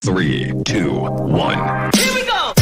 3, 2, 1. Here we go!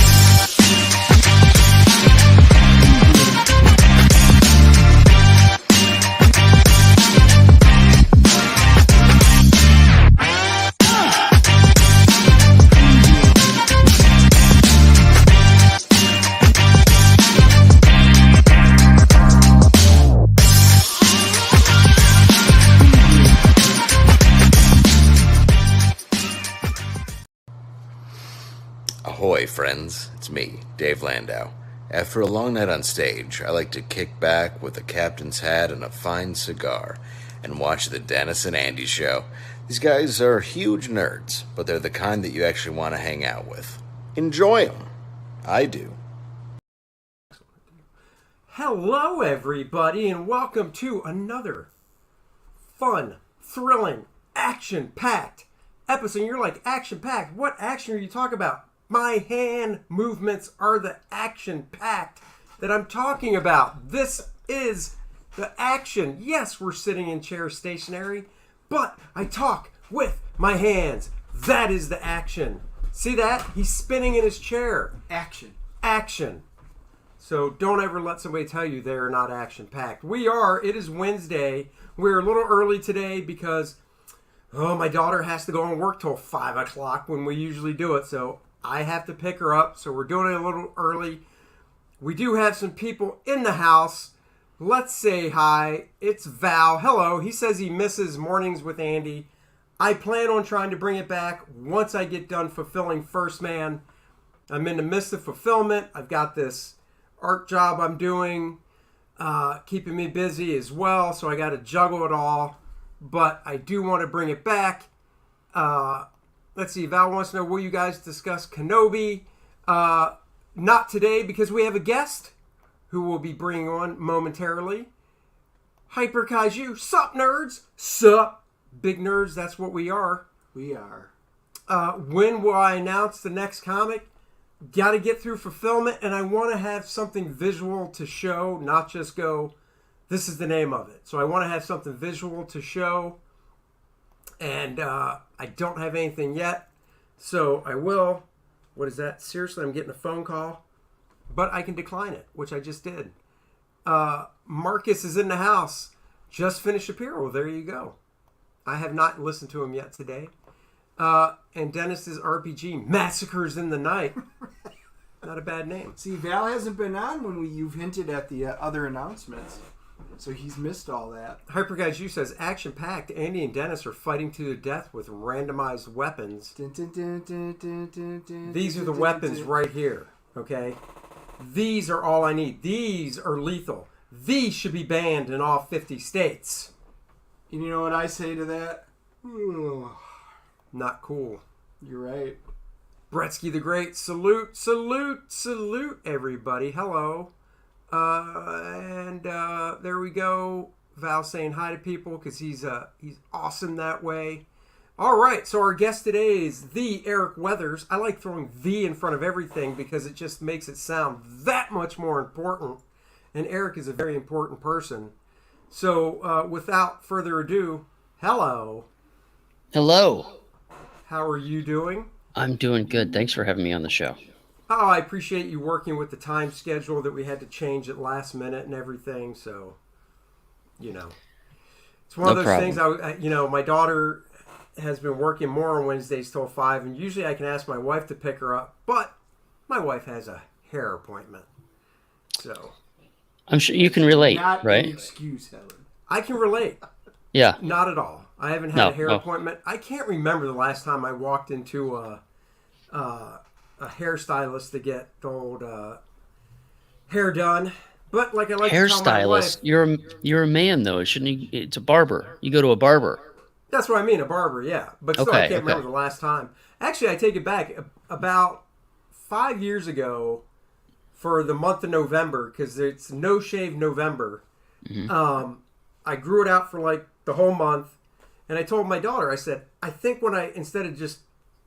Ahoy, friends. It's me, Dave Landau. After a long night on stage, I like to kick back with a captain's hat and a fine cigar and watch the Dennis and Andy show. These guys are huge nerds, but they're the kind that you actually want to hang out with. Enjoy them. I do. Hello, everybody, and welcome to another fun, thrilling, action-packed episode. You're like, action-packed? What action are you talking about? My hand movements are the action-packed that I'm talking about. This is the action. Yes, we're sitting in chairs stationary, but I talk with my hands. That is the action. See that? He's spinning in his chair. Action. Action. So don't ever let somebody tell you they're not action-packed. We are. It is Wednesday. We're a little early today because, my daughter has to go and work till 5 o'clock when we usually do it. So I have to pick her up. So we're doing it a little early. We do have some people in the house. Let's say hi. It's Val. Hello. He says he misses Mornings with Andy. I plan on trying to bring it back once I get done fulfilling First Man. I'm in the midst of fulfillment. I've got this art job I'm doing, keeping me busy as well, so I got to juggle it all, but I do want to bring it back. Let's see, Val wants to know, will you guys discuss Kenobi? Not today, because we have a guest who we'll be bringing on momentarily. Hyper Kaiju, sup nerds? Sup, big nerds, that's what we are. We are. When will I announce the next comic? Got to get through fulfillment, and I want to have something visual to show, not just go, this is the name of it. So I want to have something visual to show, and I don't have anything yet, so I will. What is that? Seriously, I'm getting a phone call, but I can decline it, which I just did. Marcus is in the house. Just finished Shapiro. Well, there you go. I have not listened to him yet today. And Dennis's RPG, Massacres in the Night. Not a bad name. See, Val hasn't been on when you've hinted at the other announcements, so he's missed all that. Hyper Kaiju says, action-packed. Andy and Dennis are fighting to the death with randomized weapons. These are the weapons right here, okay? These are all I need. These are lethal. These should be banned in all 50 states. And you know what I say to that? Not cool. You're right. Bretsky the Great, salute, salute, salute, everybody. Hello. And there we go. Val saying hi to people because he's awesome that way. All right, so our guest today is the Eric Weathers. I like throwing the in front of everything because it just makes it sound that much more important. And Eric is a very important person. So without further ado, hello. Hello. How are you doing? I'm doing good. Thanks for having me on the show. Oh, I appreciate you working with the time schedule that we had to change at last minute and everything. So, it's one of those things. My daughter has been working more on Wednesdays till 5, and usually I can ask my wife to pick her up, but my wife has a hair appointment. So, I'm sure you can relate, Not right? an excuse, Helen. I can relate. Yeah. Not at all. I haven't had a hair appointment. I can't remember the last time I walked into a hairstylist to get the old hair done. But like I like to tell my wife, You're a man though. Shouldn't you? It's a barber. You go to a barber. that's what I mean, a barber, yeah. But still, I can't remember the last time. Actually, I take it back. About 5 years ago, for the month of November, because it's No Shave November, I grew it out for like the whole month. And I told my daughter, I said, I think instead of just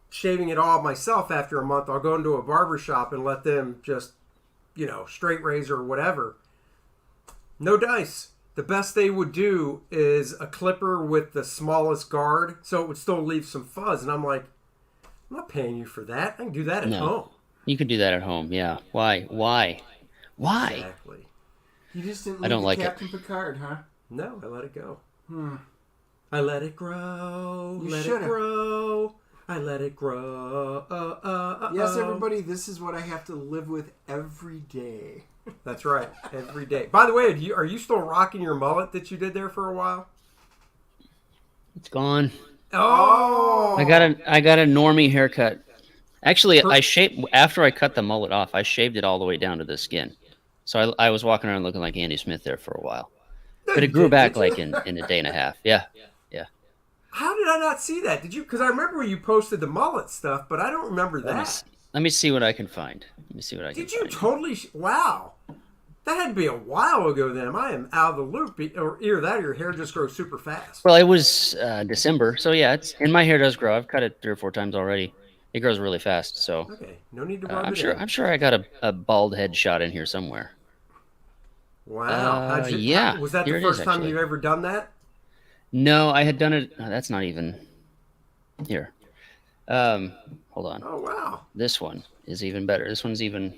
shaving it all myself after a month, I'll go into a barber shop and let them just, straight razor or whatever. No dice. The best they would do is a clipper with the smallest guard, so it would still leave some fuzz. And I'm like, I'm not paying you for that. I can do that at No. home. You could do that at home. Yeah. Why? Exactly. You just didn't I leave don't the like it. Captain Picard, huh? No, I let it go. I let it grow. You let it should've. grow. I let it grow. Yes, everybody, this is what I have to live with every day. That's right. Every day. By the way, are you still rocking your mullet that you did there for a while? It's gone. Oh! I got a normie haircut. Actually, I shaved after I cut the mullet off. I shaved it all the way down to the skin. So I was walking around looking like Andy Smith there for a while. No, But it you grew didn't, back did you? like in a day and a half. Yeah. How did I not see that? Did you? Because I remember you posted the mullet stuff, but I don't remember that. Let me see what I can find. Did you totally? Wow. That had to be a while ago then. I am out of the loop. Or either that or your hair just grows super fast. Well, it was December, so yeah, and my hair does grow. I've cut it 3 or 4 times already. It grows really fast, so Okay. No need to rub I'm it sure. in. I'm sure I got a bald head shot in here somewhere. Wow. Yeah, Was that here the it is, first time actually. you've ever done that? No, I had done it. That's not even here. Hold on. Oh, wow. This one is even better. This one's even.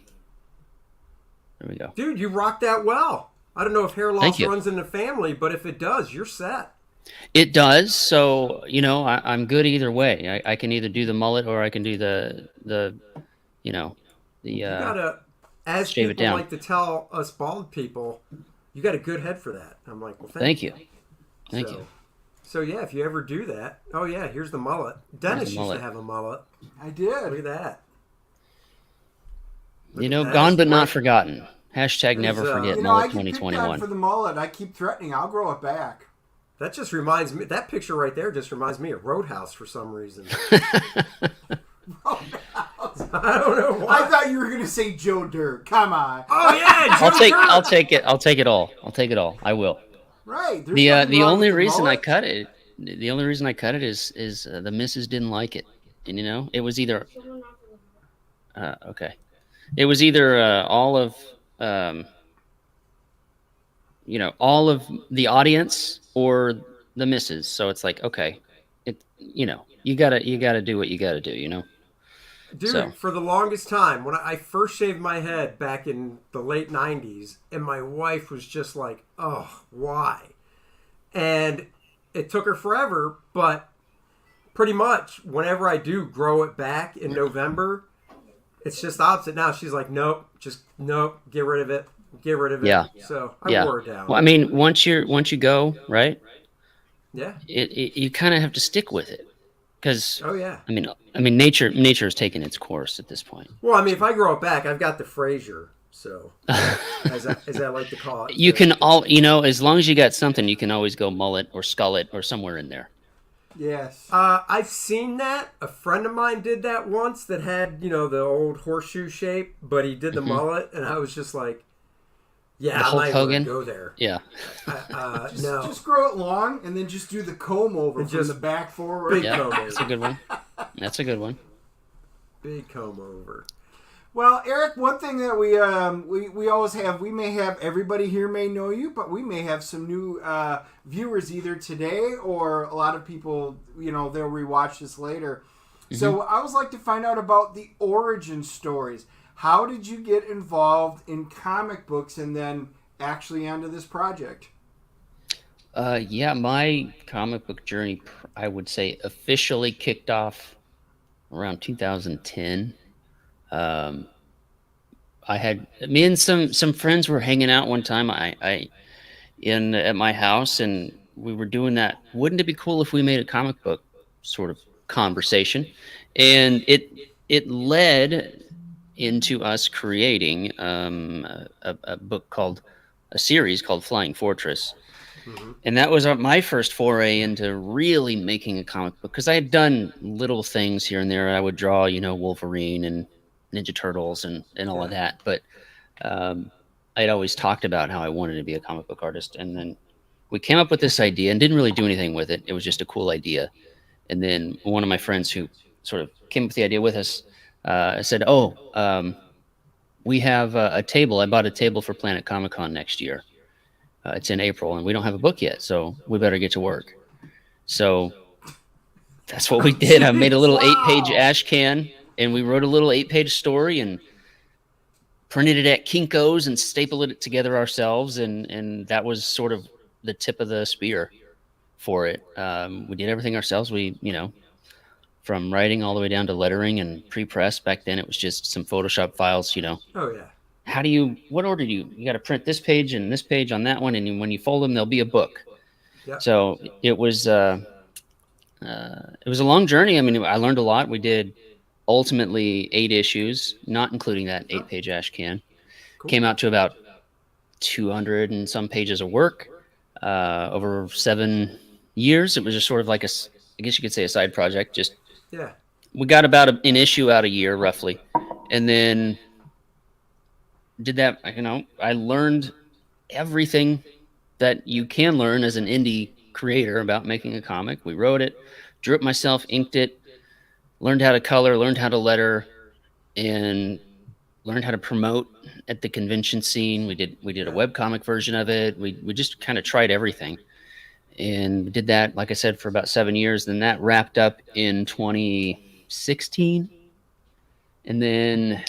There we go. Dude, you rocked that well. I don't know if hair loss Thank you. runs in the family, but if it does, you're set. It does. So I'm good either way. I can either do the mullet or I can do the You gotta, as shave it people down. like to tell us bald people, you got a good head for that. I'm like, well, Thank you. Thank you. So yeah, if you ever do that, oh yeah, here's the mullet. Dennis used mullet. to have a mullet. I did. Look at that. Gone but not forgotten. Hashtag never There's, forget I mullet get picked on 2021. for the mullet. I keep threatening. I'll grow it back. That just reminds me. That picture right there just reminds me of Roadhouse for some reason. I don't know why. I thought you were going to say Joe Dirt. Come on. Oh yeah, Joe I'll Dirt. take it. I'll take it all. I'll take it all. I will. Right. There's The nothing wrong only with the reason I mullet. cut it, is the missus didn't like it, and it was either. Okay, it was either all of the audience or the missus. So it's like, okay, you gotta do what you gotta do. Dude, So. for the longest time, when I first shaved my head back in the late 90s, and my wife was just like, oh, why? And it took her forever, but pretty much whenever I do grow it back in November, it's just opposite. Now she's like, nope, get rid of it. Get rid of it. Yeah. So I Yeah. wore it down. Well, I mean, once you go right, Yeah. you kind of have to stick with it, because Oh, yeah. I mean, nature has taken its course at this point. Well, I mean, if I grow it back, I've got the Frasier. So, as I like to call it. You can as long as you got something, you can always go mullet or skullet or somewhere in there. Yes. I've seen that. A friend of mine did that once that had, the old horseshoe shape, but he did the mullet, and I was just like, yeah, The I Hulk might Hogan? go there. Yeah. No. Just grow it long and then just do the comb over And from just the back forward. big Yeah, comb that's a over. good one. That's a good one. Big comb over. Well, Eric, one thing that we always have, we may have, everybody here may know you, but we may have some new viewers either today or a lot of people, they'll rewatch this later. Mm-hmm. So I always like to find out about the origin stories. How did you get involved in comic books and then actually onto this project? Yeah, my comic book journey, I would say, officially kicked off around 2010. Me and some friends were hanging out one time at my house, and we were doing that. Wouldn't it be cool if we made a comic book sort of conversation? And it led into us creating a series called Flying Fortress. Mm-hmm. And that was my first foray into really making a comic book, because I had done little things here and there. I would draw, Wolverine and Ninja Turtles and all of that. But I'd always talked about how I wanted to be a comic book artist. And then we came up with this idea and didn't really do anything with it. It was just a cool idea. And then one of my friends who sort of came up with the idea with us said, we have a table. I bought a table for Planet Comic Con next year. It's in April, and we don't have a book yet, so we better get to work. So That's what we did. I made a little Wow. 8-page ash can, and we wrote a little 8-page story and printed it at Kinko's and stapled it together ourselves, and that was sort of the tip of the spear for it. We did everything ourselves. We, from writing all the way down to lettering and pre-press. Back then, it was just some Photoshop files. Oh yeah. What order do you got to print this page and this page on that one, and when you fold them, there'll be a book. Yep. So it was a long journey. I mean, I learned a lot. We did ultimately 8 issues, not including that 8-page ash can. Cool. Came out to about 200 and some pages of work over 7 years. It was just sort of like I guess you could say a side project. Just Yeah. we got about an issue out a year roughly, and then did that. I learned everything that you can learn as an indie creator about making a comic. We wrote it, drew it myself, inked it, learned how to color, learned how to letter, and learned how to promote at the convention scene. We did a webcomic version of it. We just kind of tried everything. And we did that, like I said, for about 7 years. Then that wrapped up in 2016. And then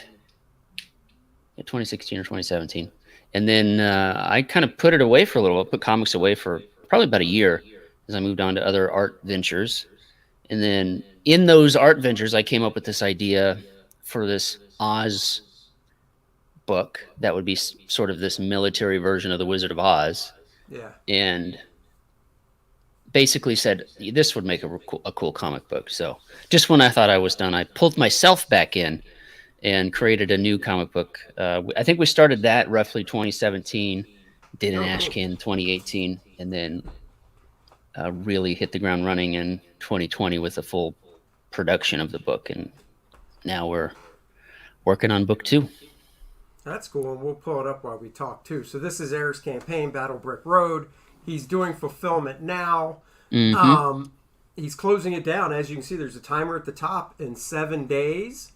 2016 or 2017. And then I kind of put it away for a little while, put comics away for probably about a year as I moved on to other art ventures. And then in those art ventures, I came up with this idea for this Oz book that would be sort of this military version of the Wizard of Oz. Yeah. And basically said, this would make a cool comic book. So just when I thought I was done, I pulled myself back in and created a new comic book. I think we started that roughly 2017, did an ash can 2018, and then really hit the ground running in 2020 with a full production of the book. And now we're working on book 2. That's cool, and we'll pull it up while we talk too. So this is Eric's campaign, Battle Brick Road. He's doing fulfillment now. Mm-hmm. He's closing it down. As you can see, there's a timer at the top in 7 days,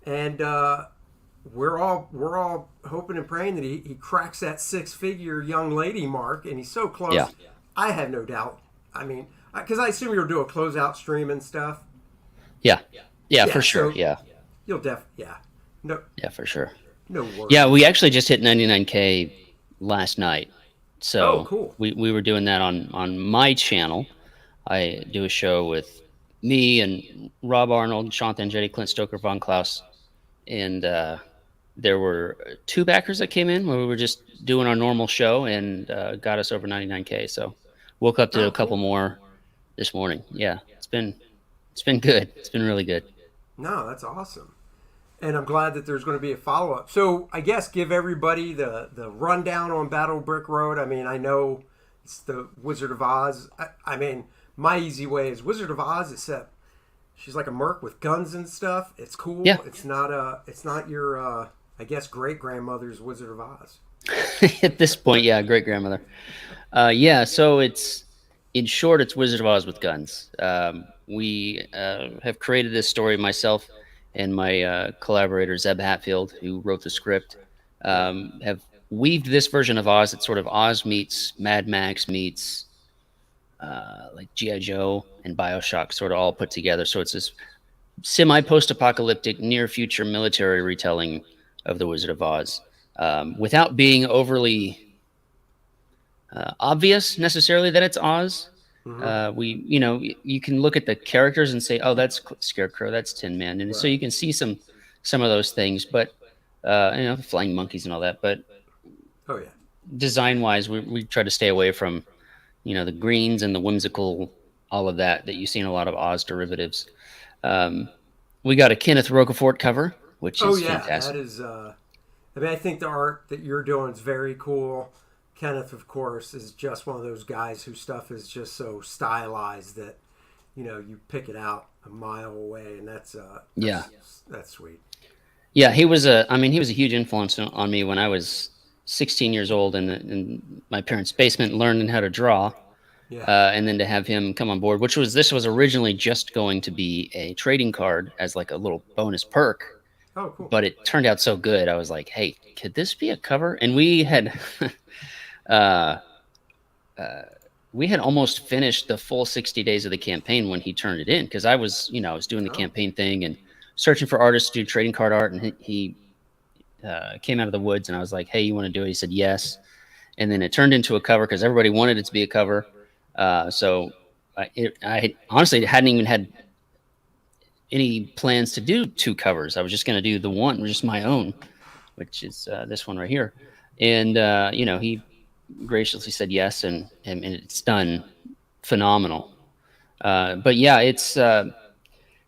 and we're all hoping and praying that he cracks that 6-figure young lady mark, and he's so close. Yeah. I have no doubt. I mean, because I assume you'll do a closeout stream and stuff. Yeah, for sure. So Yeah, you'll no for sure. no worries. Yeah, we actually just hit 99K last night. So cool. we were doing that on my channel. I do a show with me and Rob Arnold, Shanthan Jetty, Clint Stoker, Von Klaus. And there were 2 backers that came in where we were just doing our normal show and got us over 99K. So woke up to a couple more this morning. Yeah, it's been good. It's been really good. No, that's awesome. And I'm glad that there's going to be a follow-up. So I guess give everybody the rundown on Battle Brick Road. I mean, I know it's the Wizard of Oz. I mean, my easy way is Wizard of Oz, except she's like a merc with guns and stuff. It's cool. Yeah. It's not your, I guess, great-grandmother's Wizard of Oz. At this point, yeah, great-grandmother. So it's, in short, it's Wizard of Oz with guns. We have created this story myself and my collaborator, Zeb Hatfield, who wrote the script, have weaved this version of Oz. It's sort of Oz meets Mad Max meets like G.I. Joe and BioShock sort of all put together. So it's this semi-post-apocalyptic, near-future military retelling of the Wizard of Oz without being overly obvious necessarily that it's Oz. You can look at the characters and say, oh, that's Scarecrow, that's Tin Man. And so you can see some of those things, but, flying monkeys and all that. But design wise, we try to stay away from, the greens and the whimsical, all of that you see in a lot of Oz derivatives. We got a Kenneth Rocafort cover, which is fantastic. That is, I think the art that you're doing is very cool. Kenneth, of course, is just one of those guys whose stuff is just so stylized that, you pick it out a mile away, and that's sweet. Yeah, he was a huge influence on me when I was 16 years old in my parents' basement learning how to draw. Yeah. And then to have him come on board, this was originally just going to be a trading card as like a little bonus perk. Oh, cool. But it turned out so good. I was like, hey, could this be a cover? And we had we had almost finished the full 60 days of the campaign when he turned it in, because I was doing the campaign thing and searching for artists to do trading card art, and he came out of the woods, and I was like, "Hey, you want to do it?" He said yes, and then it turned into a cover because everybody wanted it to be a cover. So I honestly hadn't even had any plans to do 2 covers. I was just going to do the one, just my own, which is this one right here. And he graciously said yes, and it's done phenomenal. But yeah, it's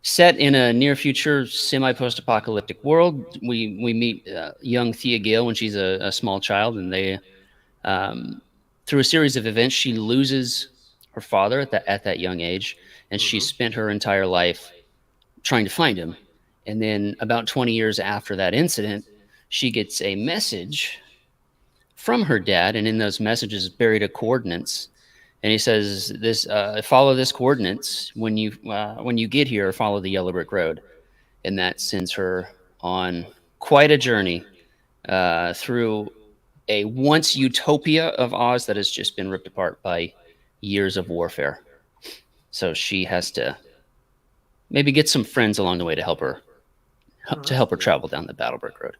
set in a near future semi-post-apocalyptic world. We meet young Thea Gale when she's a small child, and they through a series of events, she loses her father at that young age, and she spent her entire life trying to find him. And then about 20 years after that incident, she gets a message from her dad, and in those messages is buried a coordinates. And he says, "This follow this coordinates when you get here. Follow the yellow brick road," and that sends her on quite a journey through a once utopia of Oz that has just been ripped apart by years of warfare. So she has to maybe get some friends along the way to help her travel down the battle brick road.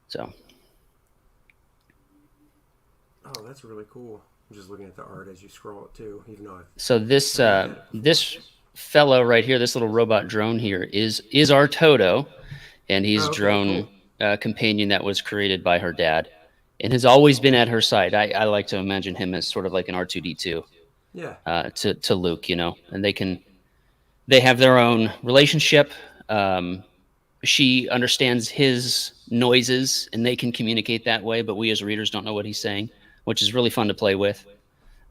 So. Oh, that's really cool. I'm just looking at the art as you scroll it too, even though So this fellow right here, this little robot drone here, is our TOTO, and he's drone companion that was created by her dad, and has always been at her side. I like to imagine him as sort of like an R2D2. Yeah. To Luke, and they have their own relationship. She understands his noises, and they can communicate that way, but we as readers don't know what he's saying, which is really fun to play with.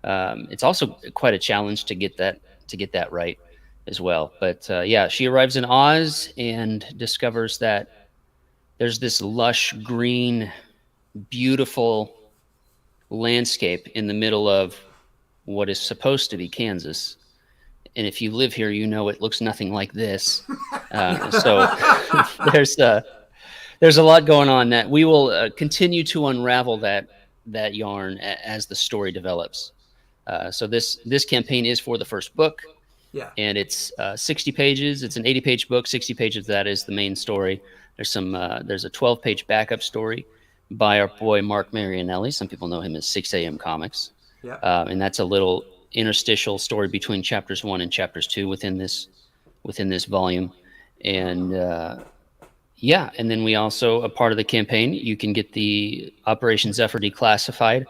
It's also quite a challenge to get that right as well. But yeah, she arrives in Oz and discovers that there's this lush, green, beautiful landscape in the middle of what is supposed to be Kansas. And if you live here, it looks nothing like this. So there's a lot going on that we will continue to unravel that yarn as the story develops. So this campaign is for the first book. Yeah. And it's 60 pages. It's an 80-page book. 60 pages of that is the main story. There's a 12-page backup story by our boy Mark Marianelli. Some people know him as 6 a.m. Comics. Yeah. And that's a little interstitial story between chapters 1 and chapters 2 within this volume. And and then we also, a part of the campaign, you can get the Operation Zephyr Declassified.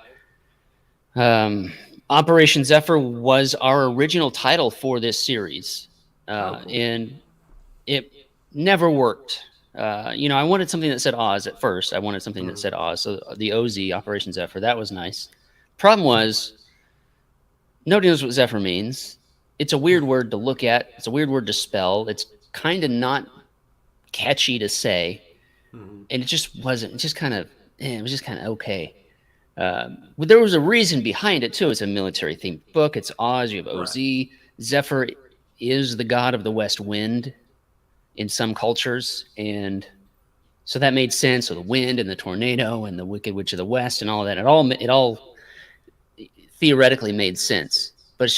Operation Zephyr was our original title for this series, cool. and it never worked. I wanted something that said Oz at first. I wanted something that said Oz, so the OZ, Operation Zephyr, that was nice. Problem was, nobody knows what Zephyr means. It's a weird word to look at. It's a weird word to spell. It's kind of not catchy to say, and it just wasn't. It was just kind of okay. But there was a reason behind it too. It's a military-themed book. It's Oz. You have OZ. Right. Zephyr is the god of the west wind in some cultures, and so that made sense. So the wind and the tornado and the Wicked Witch of the West and all of that. It all theoretically made sense, but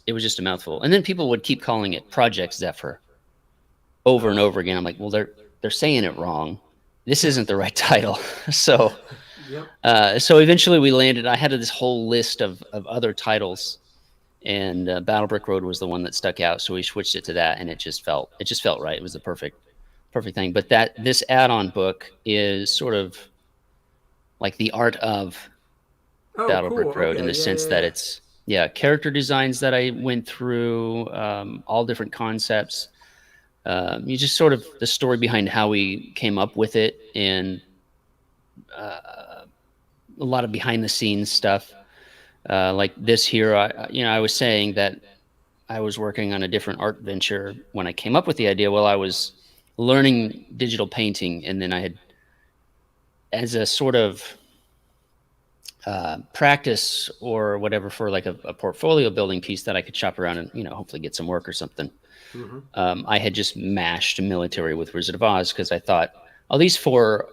it was just a mouthful. And then people would keep calling it Project Zephyr over and over again. I'm like, well, they're saying it wrong. This isn't the right title. So. Yep. So eventually we landed. I had this whole list of other titles, and Battle Brick Road was the one that stuck out. So we switched it to that, and it just felt right. It was the perfect thing. But this add-on book is sort of like the art of Battle Brick Road in the sense that it's character designs that I went through, all different concepts. You just sort of the story behind how we came up with it, and a lot of behind the scenes stuff, like this here. I was saying that I was working on a different art venture when I came up with the idea. Well, I was learning digital painting, and then I had, as a sort of practice or whatever for like a portfolio building piece that I could shop around and hopefully get some work or something. I had just mashed military with Wizard of Oz because I thought, these 4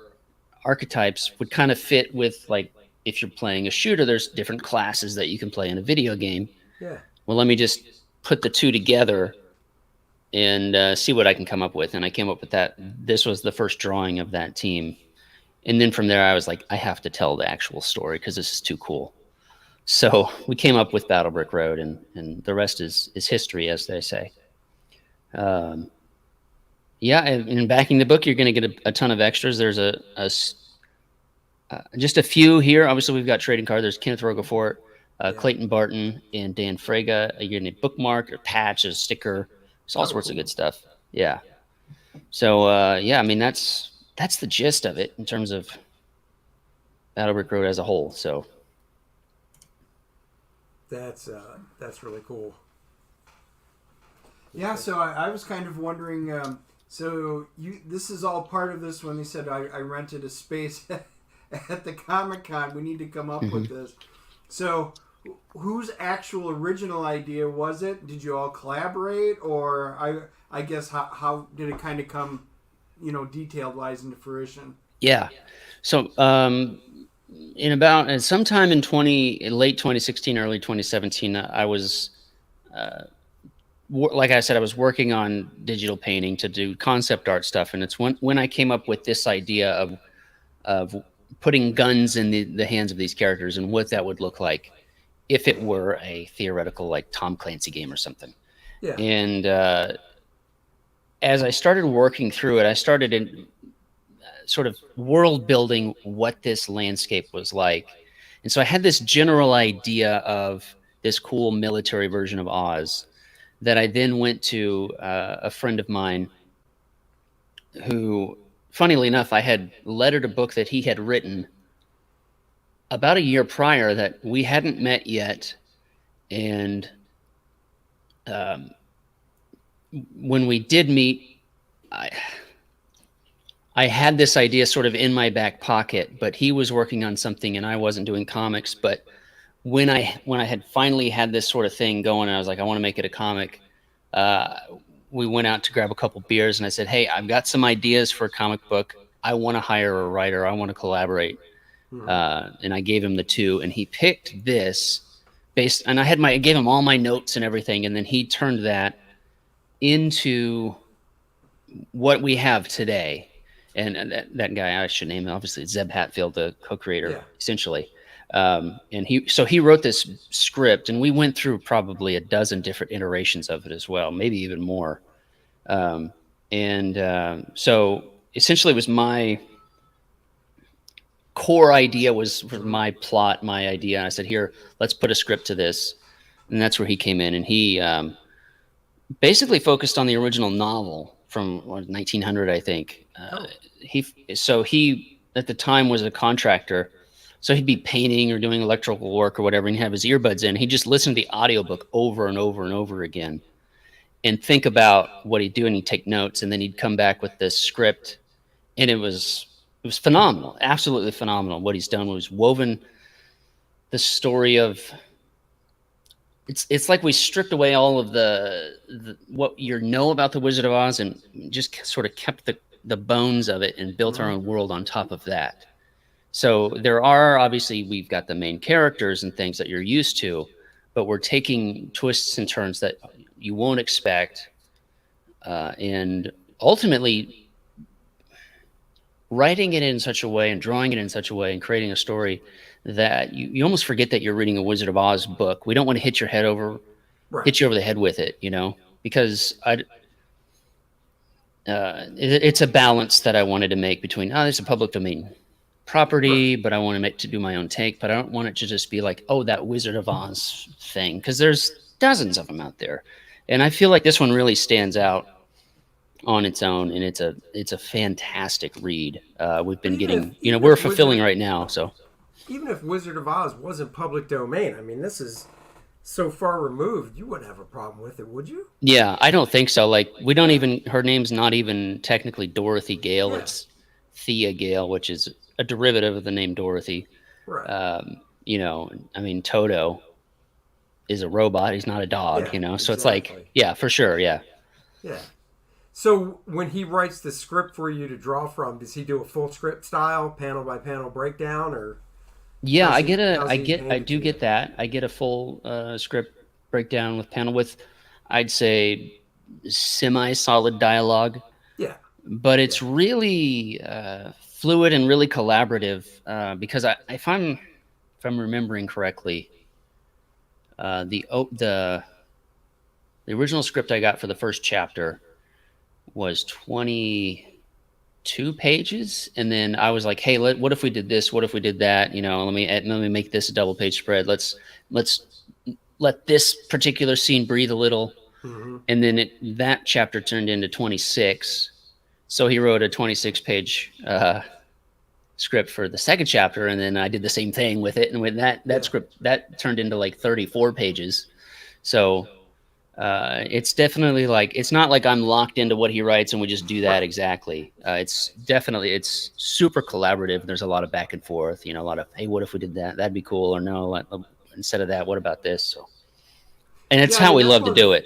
archetypes would kind of fit with like if you're playing a shooter, there's different classes that you can play in a video game. Yeah. Well, let me just put the two together and see what I can come up with. And I came up with that. This was the first drawing of that team. And then from there, I was like, I have to tell the actual story because this is too cool. So we came up with Battle Brick Road, and the rest is history, as they say. Yeah, and backing the book, you're going to get a ton of extras. There's just a few here. Obviously, we've got trading card. There's Kenneth Rogafort, Clayton Barton, and Dan Frega. You're going to bookmark, a patch, a sticker. There's all sorts of good stuff. Yeah. So, yeah, I mean, that's the gist of it in terms of Battle Brick Road as a whole. So that's really cool. Yeah, so I was kind of wondering. So this is all part of this when they said I rented a space at the Comic-Con. We need to come up with this. So whose actual original idea was it? Did you all collaborate, or I guess how did it kind of come, detailed wise into fruition? Yeah. So in about sometime in late 2016, early 2017, I was. Like I said, I was working on digital painting to do concept art stuff, and it's when I came up with this idea of putting guns in the hands of these characters and what that would look like if it were a theoretical like Tom Clancy game or something. Yeah. And as I started working through it, I started in sort of world building what this landscape was like, and so I had this general idea of this cool military version of Oz. That I then went to a friend of mine who, funnily enough, I had lettered a book that he had written about a year prior that we hadn't met yet. And when we did meet, I had this idea sort of in my back pocket, but he was working on something and I wasn't doing comics. But when I had finally had this sort of thing going, and I was like, I want to make it a comic. We went out to grab a couple beers, and I said, hey, I've got some ideas for a comic book. I want to hire a writer. I want to collaborate. And I gave him the two, and he picked this and I gave him all my notes and everything, and then he turned that into what we have today. And that guy, I should name him, obviously, Zeb Hatfield, the co-creator, essentially. And he wrote this script, and we went through probably a dozen different iterations of it as well, maybe even more. So essentially it was my core idea was my plot, my idea. And I said, here, let's put a script to this. And that's where he came in, and he basically focused on the original novel from 1900, I think. He at the time was a contractor. So he'd be painting or doing electrical work or whatever, and he'd have his earbuds in. He'd just listen to the audiobook over and over and over again and think about what he'd do, and he'd take notes, and then he'd come back with this script. And it was phenomenal, absolutely phenomenal. What he's done was woven the story of it's like we stripped away all of the what you know about the Wizard of Oz and just sort of kept the bones of it and built our own world on top of that. So there are, obviously, we've got the main characters and things that you're used to, but we're taking twists and turns that you won't expect. And ultimately, writing it in such a way and drawing it in such a way and creating a story that you almost forget that you're reading a Wizard of Oz book. We don't want to hit you over the head with it, because it's a balance that I wanted to make between, there's a public domain property, but I want to do my own take, but I don't want it to just be like, that Wizard of Oz thing, because there's dozens of them out there. And I feel like this one really stands out on its own, and it's a fantastic read. We've been getting, we're fulfilling right now. So even if Wizard of Oz wasn't public domain, I mean, this is so far removed, you wouldn't have a problem with it, would you? Yeah, I don't think so. Like, we don't even, her name's not even technically Dorothy Gale. Yeah. It's Thea Gale, which is a derivative of the name Dorothy. Right. I mean, Toto is a robot. He's not a dog, so exactly. It's like, yeah, for sure. Yeah. Yeah. So when he writes the script for you to draw from, does he do a full script style, panel by panel breakdown, or? Yeah, How's I he, get a, how's he I handed do to you? get that. I get a full script breakdown with panel with, I'd say, semi-solid dialogue, Yeah, but yeah, it's really fluid and really collaborative because if I'm remembering correctly, the original script I got for the first chapter was 22 pages, and then I was like, "Hey, what if we did this? What if we did that? You know, let me make this a double page spread. Let's let this particular scene breathe a little." hmm And then that chapter turned into 26. So he wrote a 26 page script for the second chapter, and then I did the same thing with it. And with that yeah. script, that turned into like 34 pages. So it's definitely like it's not like I'm locked into what he writes and we just do that Right. exactly. It's super collaborative. There's a lot of back and forth. You know, a lot of hey, what if we did that? That'd be cool. Or no, instead of that, what about this? So, and it's Yeah, I how mean we love to do it.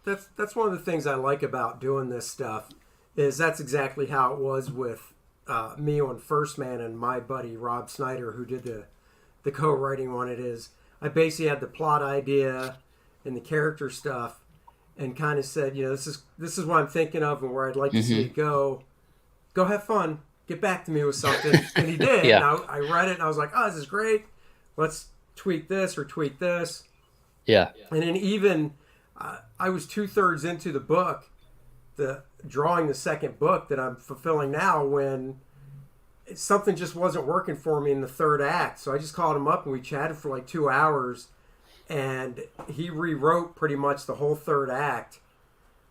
that's one of the things I like about doing this stuff is that's exactly how it was with me on First Man and my buddy Rob Snyder who did the co-writing on it. Is I basically had the plot idea and the character stuff and kind of said, you know, this is what I'm thinking of and where I'd like to see it go. Go have fun. Get back to me with something. And he did. Yeah. And I read it and I was like, oh, this is great. Let's tweak this or tweak this. Yeah. And then even I was 2/3 into the book, the drawing the second book that I'm fulfilling now when something just wasn't working for me in the third act. So I just called him up and we chatted for like 2 hours, and he rewrote pretty much the whole third act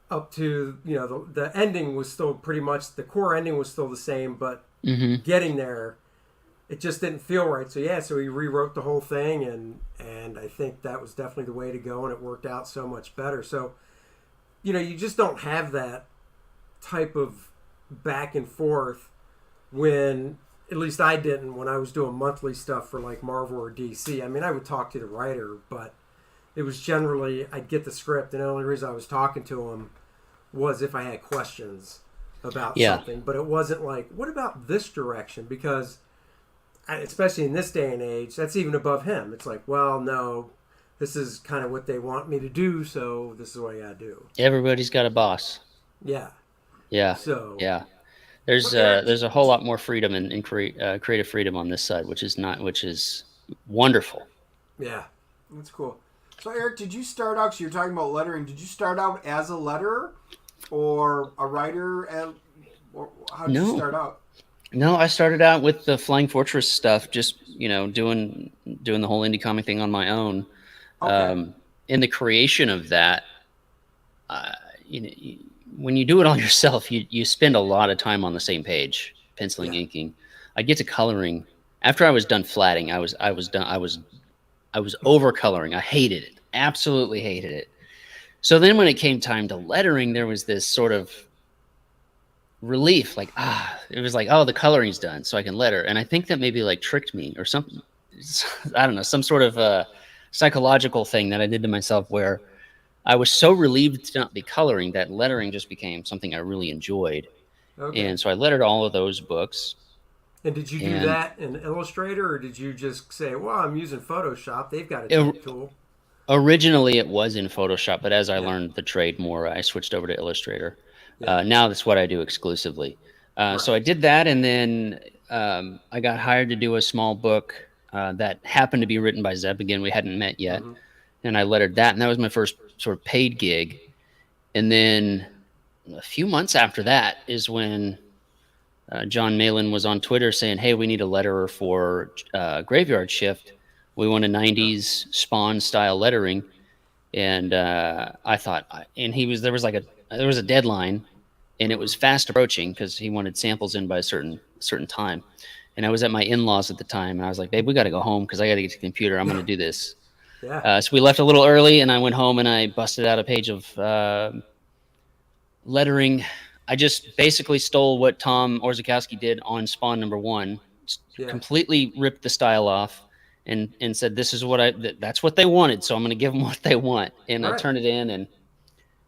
up to the ending was still pretty much the core ending was still the same, but getting there it just didn't feel right. So yeah, so he rewrote the whole thing, and I think that was definitely the way to go, and it worked out so much better. So you just don't have that type of back and forth when, at least I didn't when I was doing monthly stuff for like Marvel or DC. I mean, I would talk to the writer, but it was generally I'd get the script, and the only reason I was talking to him was if I had questions about Yeah. something. But it wasn't like, what about this direction? Because especially in this day and age, that's even above him. It's like, well, no, this is kind of what they want me to do, so this is what I gotta do. Everybody's got a boss. Yeah. Yeah. So Yeah. But Eric, There's a whole lot more freedom and creative freedom on this side, which is wonderful. yeah. That's cool. So, Eric, did you start out? So you're talking about lettering. Did you start out as a letterer or a writer? Or how did you No. start out? No, I started out with the Flying Fortress stuff, just doing the whole indie comic thing on my own. Okay. In the creation of that, uh, you know, when you do it all yourself, you spend a lot of time on the same page, penciling, Yeah. inking. I get to coloring after I was done flatting. I was over coloring. I hated it, absolutely hated it. So then when it came time to lettering, there was this sort of relief, like it was like, oh, the coloring's done, so I can letter. And I think that maybe like tricked me or something. I don't know, some sort of psychological thing that I did to myself where I was so relieved to not be coloring that lettering just became something I really enjoyed. Okay. And so I lettered all of those books. And did you do And that in Illustrator, or did you just say, well, I'm using Photoshop, they've got a type tool? originally it was in Photoshop, but as I Yeah. learned the trade more, I switched over to Illustrator. Yeah. Now that's what I do exclusively. So I did that, and then I got hired to do a small book that happened to be written by Zeb. Again, we hadn't met yet. Mhm. And I lettered that, and that was my first sort of paid gig. And then a few months after that is when John Malin was on Twitter saying, "Hey, we need a letterer for Graveyard Shift. We want a '90s Spawn style lettering." And I thought, and there was a deadline, and it was fast approaching because he wanted samples in by a certain time. And I was at my in-laws at the time, and I was like, "Babe, we got to go home because I got to get to the computer. I'm going to do this." Yeah. So we left a little early, and I went home and I busted out a page of lettering. I just basically stole what Tom Orzechowski did on Spawn #1, Yeah. completely ripped the style off, and said, "This is what that's what they wanted, so I'm going to give them what they want." And I Right. turned it in,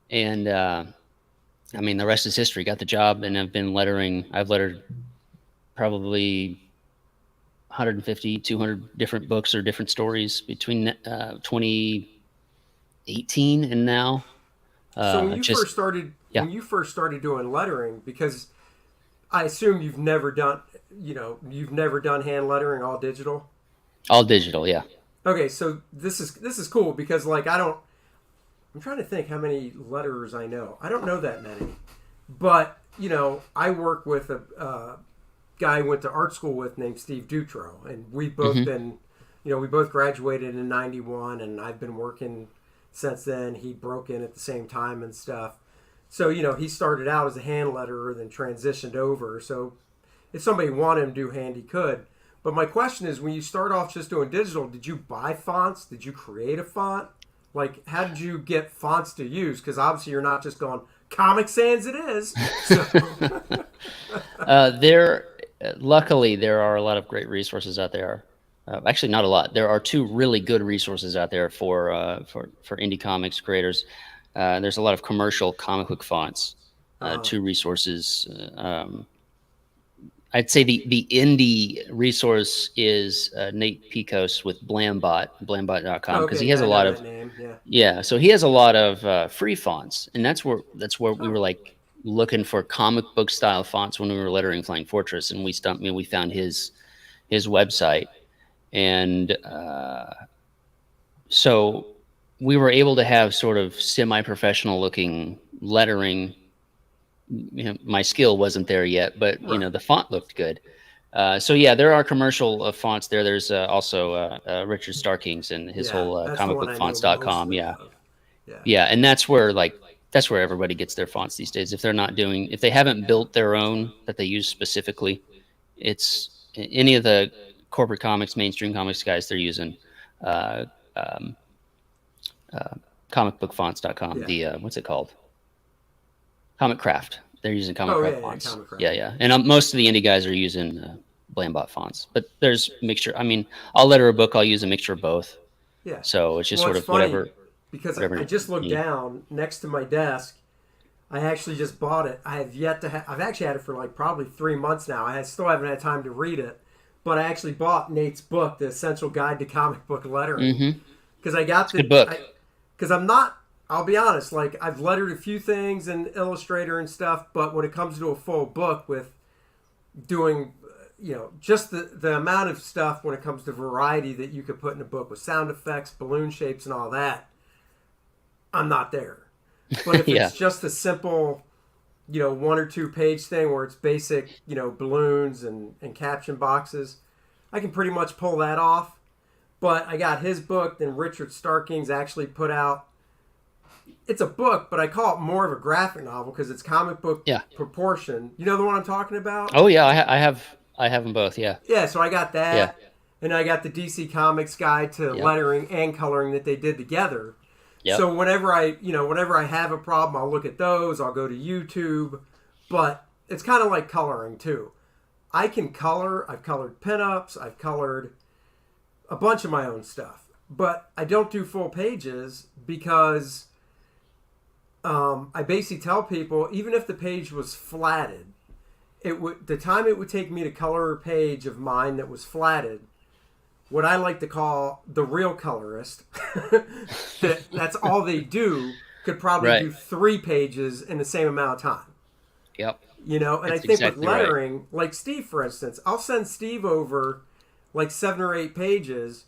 and I mean, the rest is history. Got the job, and I've been lettering. I've lettered probably 150, 200 different books or different stories between 2018 and now. So when you Just first started, yeah, doing lettering, because I assume you've never done, hand lettering all digital. all digital. Yeah. Okay, so this is cool because like I'm trying to think how many letterers I know. I don't know that many, but I work with a guy I went to art school with named Steve Dutro, and we've both been, we both graduated in '91, and I've been working since then. He broke in at the same time and stuff. So, he started out as a hand letterer, then transitioned over. So if somebody wanted him to do hand, he could. But my question is, when you start off just doing digital, did you buy fonts? Did you create a font? Like, how did you get fonts to use? Because obviously you're not just going, Comic Sans it is. So. Luckily, there are a lot of great resources out there. Actually, not a lot. There are two really good resources out there for indie comics creators. There's a lot of commercial comic book fonts. Two resources. I'd say the indie resource is Nate Picos with blambot.com, because he has a lot of so he has a lot of free fonts, and that's where we were like looking for comic book style fonts when we were lettering Flying Fortress, and we found his website, and so we were able to have sort of semi-professional looking lettering. My skill wasn't there yet, but the font looked good. So yeah, there are commercial fonts there. There's also Richard Starkings and his whole comicbookfonts.com. Yeah, and that's where everybody gets their fonts these days. If they haven't built their own that they use specifically, it's any of the corporate comics, mainstream comics guys. They're using comicbookfonts.com. The what's it called? Comic Craft. They're using Comic Craft fonts. Yeah. And most of the indie guys are using Blambot fonts. But there's mixture. I mean, I'll letter a book. I'll use a mixture of both. Yeah. So it's just sort of funny, whatever. Because I just looked down next to my desk. I actually just bought it. I have yet to I've actually had it for like probably 3 months now. I still haven't had time to read it. But I actually bought Nate's book, The Essential Guide to Comic Book Lettering. Because I got the book. Because I'll be honest, like I've lettered a few things in Illustrator and stuff, but when it comes to a full book with doing, just the amount of stuff when it comes to variety that you could put in a book with sound effects, balloon shapes, and all that, I'm not there. But if it's just a simple, 1 or 2 page thing where it's basic, balloons and caption boxes, I can pretty much pull that off. But I got his book, then Richard Starkings actually put out. It's a book, but I call it more of a graphic novel because it's comic book proportion. You know the one I'm talking about? Oh yeah, I have them both. Yeah. Yeah, so I got that, and I got the DC Comics guide to lettering and coloring that they did together. Yep. So whenever I have a problem, I'll look at those. I'll go to YouTube, but it's kind of like coloring too. I can color. I've colored pinups. I've colored a bunch of my own stuff, but I don't do full pages because. I basically tell people, even if the page was flatted, the time it would take me to color a page of mine that was flatted, what I like to call the real colorist, that's all they do, could probably do 3 pages in the same amount of time. Yep. And that's I think exactly with lettering, like Steve, for instance, I'll send Steve over like 7 or 8 pages,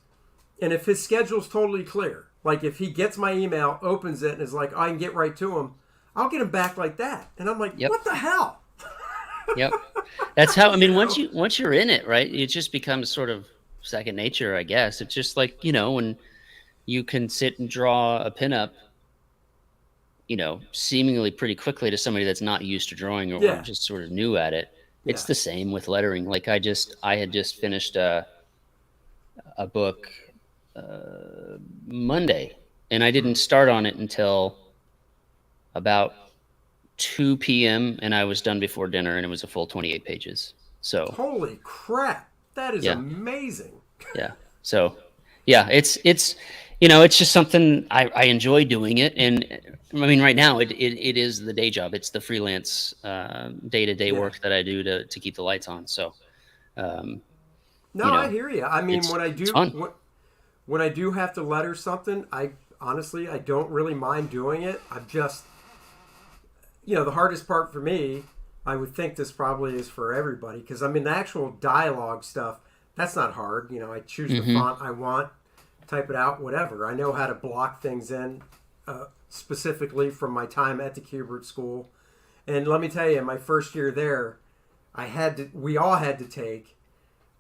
and if his schedule's totally clear, like if he gets my email, opens it, and is like, I can get right to him, I'll get him back like that. And I'm like, what the hell? Yep. That's how, once you're in it, right, it just becomes sort of second nature, I guess. It's just like, when you can sit and draw a pinup, seemingly pretty quickly to somebody that's not used to drawing or just sort of new at it. It's the same with lettering. Like I had just finished a book Monday, and I didn't start on it until about 2 p.m. and I was done before dinner, and it was a full 28 pages. So holy crap, that is amazing. Yeah. So it's it's just something I enjoy doing it, and right now it is the day job. It's the freelance day-to-day work that I do to keep the lights on. So No, You I know, hear you. I mean, when I it's do fun. when I do have to letter something, I honestly I don't really mind doing it. I'm just, the hardest part for me, I would think this probably is for everybody, because I mean the actual dialogue stuff, that's not hard. I choose the Hmm. font I want, type it out, whatever. I know how to block things in, specifically from my time at the Kubert School. And let me tell you, my first year there, we all had to take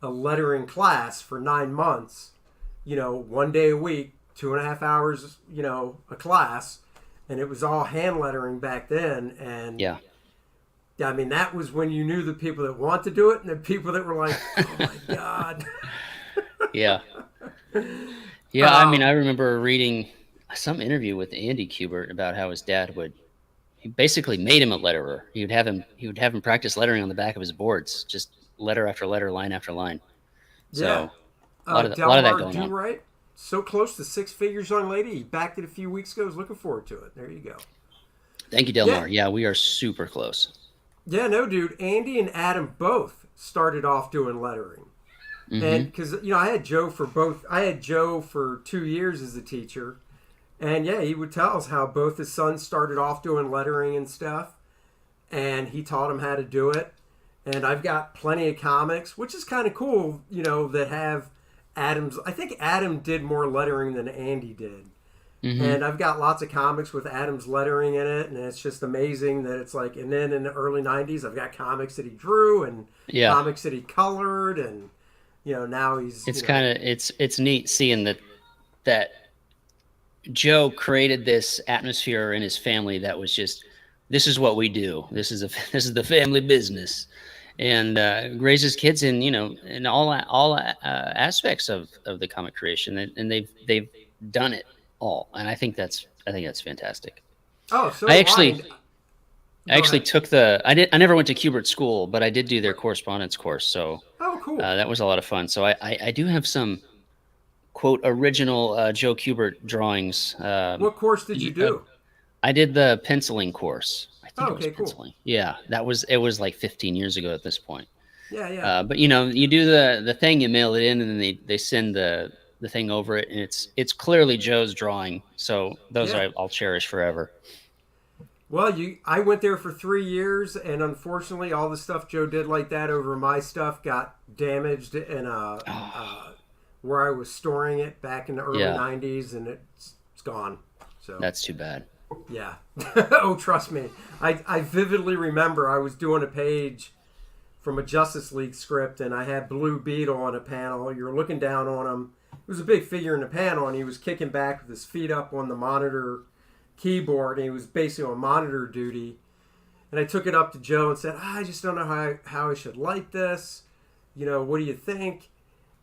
a lettering class for 9 months, one day a week, 2.5 hours, a class. And it was all hand lettering back then. And Yeah. I mean, that was when you knew the people that want to do it and the people that were like, oh my God. Yeah. Yeah. I mean, Um, I remember reading some interview with Andy Kubert about how his dad he basically made him a letterer. He would have him practice lettering on the back of his boards, just letter after letter, line after line. yeah. So a lot of that Delmar going Do on. Right. So close to six figures, young lady. He backed it a few weeks ago. I was looking forward to it. There you go. Thank you, Yeah. Delmar. Yeah, we are super close. Yeah, no, dude. Andy and Adam both started off doing lettering. And Hmm. because, I had Joe for both. I had Joe for 2 years as a teacher. And yeah, he would tell us how both his sons started off doing lettering and stuff. And he taught them how to do it. And I've got plenty of comics, which is kind of cool, that have Adam's. I think Adam did more lettering than Andy did. Hmm. And I've got lots of comics with Adam's lettering in it, and it's just amazing that it's like. And then in the early '90s, I've got comics that he drew and Yeah, comics that he colored, and now he's. it's kind of it's neat seeing that Joe created this atmosphere in his family that was just, this is what we do. This is the family business, and raises kids in all aspects of the comic creation, and they've done it all, and I think that's fantastic. Oh, so I do I. actually I Go actually ahead. took I never went to Kubert School, but I did do their correspondence course, so Oh, cool. that was a lot of fun. So I do have some quote original Joe Kubert drawings. What course did you do? I did the penciling course. I think Oh, it was okay, cool. penciling. Yeah, it was like 15 years ago at this point. Yeah, yeah, But you do the thing, you mail it in, and then they send the thing over it, and it's clearly Joe's drawing. So those yeah. I'll cherish forever. Well, I went there for 3 years, and unfortunately, all the stuff Joe did like that over my stuff got damaged in where I was storing it back in the early Yeah. '90s, and it's gone. So That's too bad. yeah. Oh, trust me, I vividly remember I was doing a page from a Justice League script, and I had Blue Beetle on a panel. You're looking down on him. It was a big figure in the panel, and he was kicking back with his feet up on the monitor keyboard, and he was basically on monitor duty. And I took it up to Joe and said, I just don't know how I should light this. What do you think?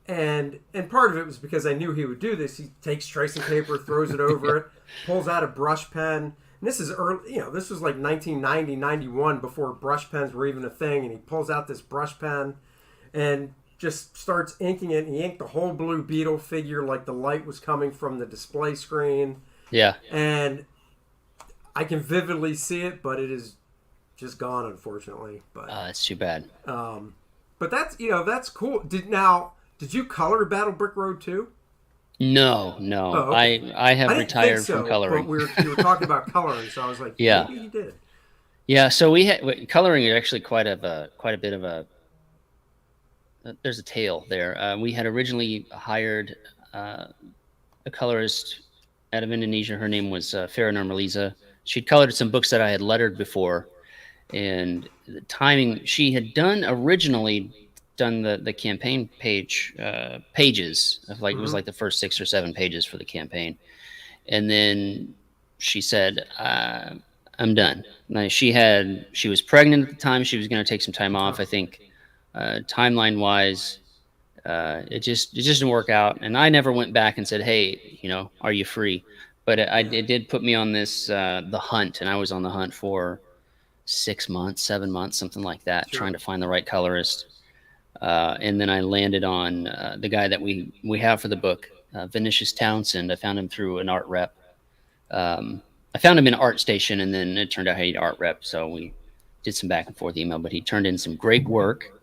And part of it was because I knew he would do this. He takes tracing paper, throws it over it, pulls out a brush pen. And this is early, this was like 1990, 91, before brush pens were even a thing. And he pulls out this brush pen and just starts inking it. And he inked the whole Blue Beetle figure like the light was coming from the display screen. Yeah. And I can vividly see it, but it is just gone, unfortunately. But It's too bad. that's cool. Did you color Battle Brick Road too? No. Oh, okay. I have I didn't retired think so, from coloring. but you were talking about coloring, so I was like, Yeah. maybe you did. Yeah, so coloring is actually quite a bit of a. There's a tale there. We had originally hired a colorist out of Indonesia. Her name was Farah Nurmaliza. She'd colored some books that I had lettered before, and the timing, she had originally done the campaign pages of it was like the first 6 or 7 pages for the campaign, and then she said, I'm done. Now, she was pregnant at the time. She was going to take some time off. I think timeline wise, it just didn't work out. And I never went back and said, hey, are you free? But it did put me on this the hunt, and I was on the hunt for 6 months, 7 months, something like that, Sure. trying to find the right colorist. And then I landed on the guy that we have for the book, Vinicius Townsend. I found him through an art rep. I found him in Art Station, and then it turned out he'd art rep, so we did some back and forth email, but he turned in some great work.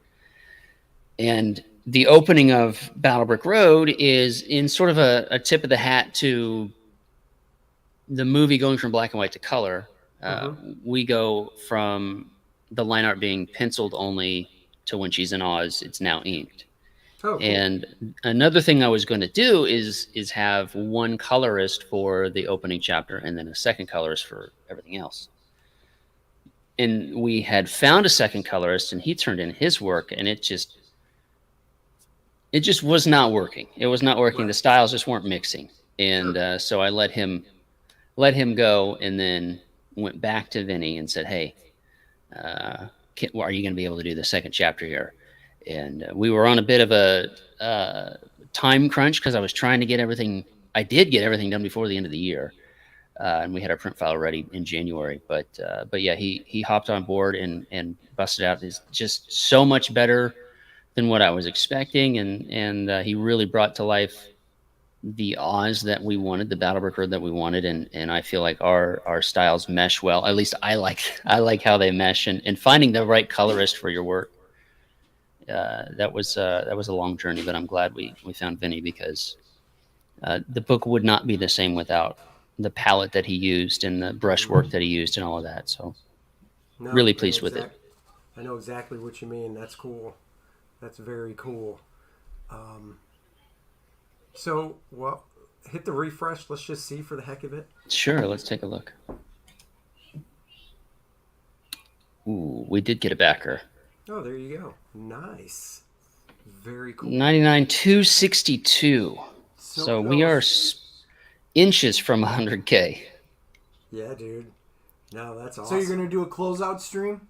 And the opening of Battlebrick Road is in sort of a tip of the hat to the movie going from black and white to color. We go from the line art being penciled only to when she's in Oz, it's now inked. Oh, cool. And another thing I was going to do is have one colorist for the opening chapter and then a second colorist for everything else. And we had found a second colorist, and he turned in his work, and it just was not working. It was not working. Right. The styles just weren't mixing, and so I let him go, and then went back to Vinny and said, "Hey, are you going to be able to do the second chapter here?" And we were on a bit of a time crunch because I was trying to get everything. I did get everything done before the end of the year, and we had our print file ready in January. But yeah, he hopped on board and busted out. It's just so much better than what I was expecting, and he really brought to life the Oz that we wanted, the Battlebrick Road that we wanted, and I feel like our styles mesh well. At least I like how they mesh, and finding the right colorist for your work. That was a long journey, but I'm glad we found Vinny, because the book would not be the same without the palette that he used and the brushwork that he used and all of that. So No, really pleased with it. I know exactly what you mean. That's cool. That's very cool. So, well, hit the refresh. Let's just see for the heck of it. Sure, let's take a look. Ooh, we did get a backer. Oh, there you go. Nice. Very cool. 99,262. So we are inches from 100K. Yeah, dude. No, that's awesome. So you're gonna do a closeout stream?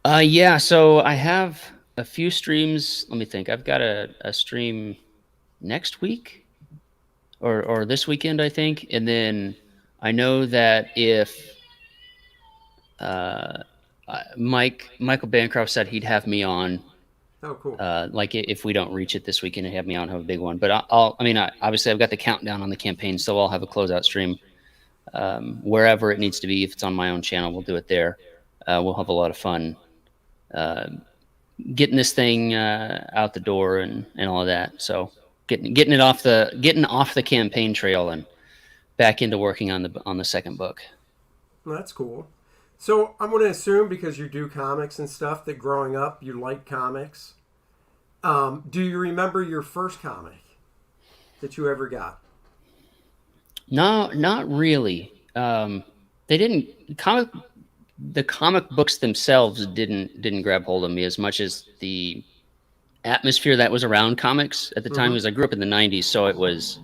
Yeah. So I have a few streams. Let me think. I've got a stream next week, or this weekend, I think. And then I know that if Michael Bancroft said he'd have me on. Oh, cool. Like if we don't reach it this weekend, and have me on, have a big one. But obviously I've got the countdown on the campaign, so I'll have a closeout stream wherever it needs to be. If it's on my own channel, we'll do it there. We'll have a lot of fun getting this thing out the door and all of that. So getting off the campaign trail and back into working on the second book. Well, that's cool. So I'm going to assume, because you do comics and stuff, that growing up you like comics. Do you remember your first comic that you ever got? No, not really. They didn't the comic books themselves didn't grab hold of me as much as the atmosphere that was around comics at the time. Because I grew up in the 90s, so it was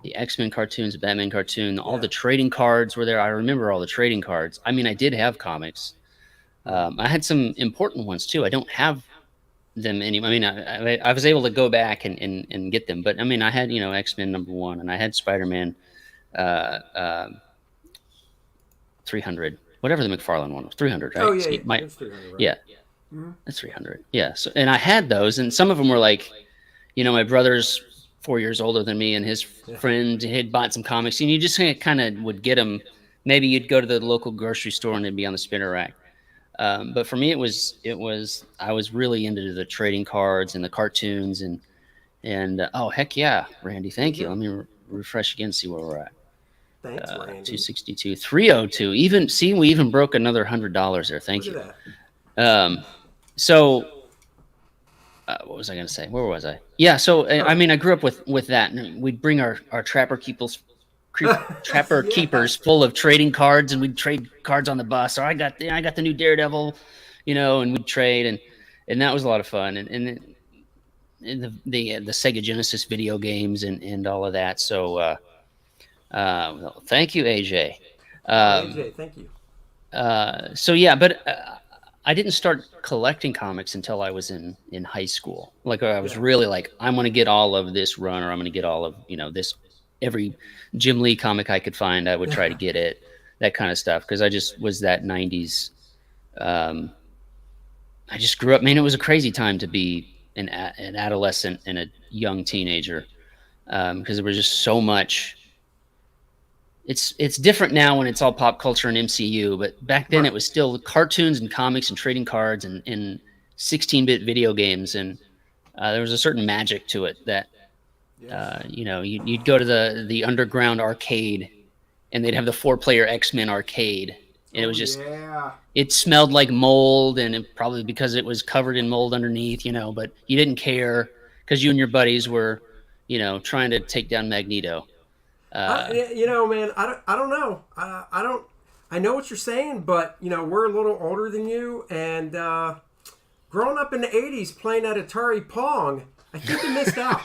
the X-Men cartoons, the Batman cartoon, all the trading cards were there. I remember all the trading cards. I mean, I did have comics. I had some important ones too. I don't have them anymore. I mean, I was able to go back and get them. But I mean, I had, X-Men #1, and I had Spider-Man 300, whatever the McFarlane one was, 300, right? Oh, yeah, it's 300, right? Yeah. That's 300. Yeah. So, and I had those, and some of them were like, my brother's 4 years older than me, and his friend had bought some comics, and you just kind of would get them. Maybe you'd go to the local grocery store and they'd be on the spinner rack. But for me, I was really into the trading cards and the cartoons and oh, heck yeah, Randy, thank you. Let me refresh again, see where we're at. Thanks, Randy. 262, 302. We even broke another $100 there. Thank you. So what was I going to say? Where was I? Yeah. So, I mean, I grew up with that, and we'd bring our trapper keepers full of trading cards, and we'd trade cards on the bus. Or I got the new Daredevil, and we'd trade, and that was a lot of fun. And the Sega Genesis video games and all of that. So, well, thank you, AJ. AJ, thank you. So yeah, but I didn't start collecting comics until I was in high school. Like I was really like, I'm going to get all of this run, or I'm going to get all of, this, every Jim Lee comic I could find, I would try to get it, that kind of stuff. Because I just was that 90s. I just grew up, man, it was a crazy time to be an adolescent and a young teenager. Because there was just so much. It's different now when it's all pop culture and MCU, but back then it was still cartoons and comics and trading cards and 16-bit video games, and There was a certain magic to it that, you'd go to the underground arcade, and they'd have the 4-player X-Men arcade, and it was just, it smelled like mold, and probably because it was covered in mold underneath, but you didn't care because you and your buddies were, trying to take down Magneto. Man, I don't know. I know what you're saying, but we're a little older than you, and growing up in the '80s playing that Atari Pong, I think you missed out.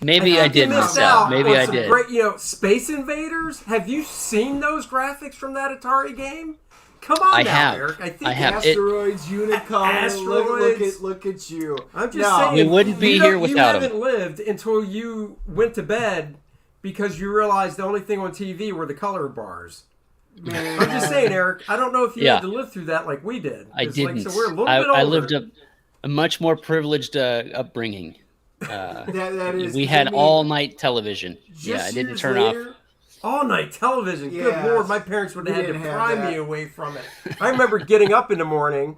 Maybe I did miss out. Maybe I did. Great, Space Invaders. Have you seen those graphics from that Atari game? Come on, Eric. I have. Asteroids, Unicolor. Look at you. I'm just saying. We wouldn't be here without them. You haven't lived until you went to bed because you realized the only thing on TV were the color bars. Man. I'm just saying, Eric. I don't know if you had to live through that like we did. I didn't. So we're a little bit older. I lived a much more privileged upbringing. That is. We had all-night television. I didn't turn off. All-night television. Yes. Good Lord, my parents would have had to pry me away from it. I remember getting up in the morning,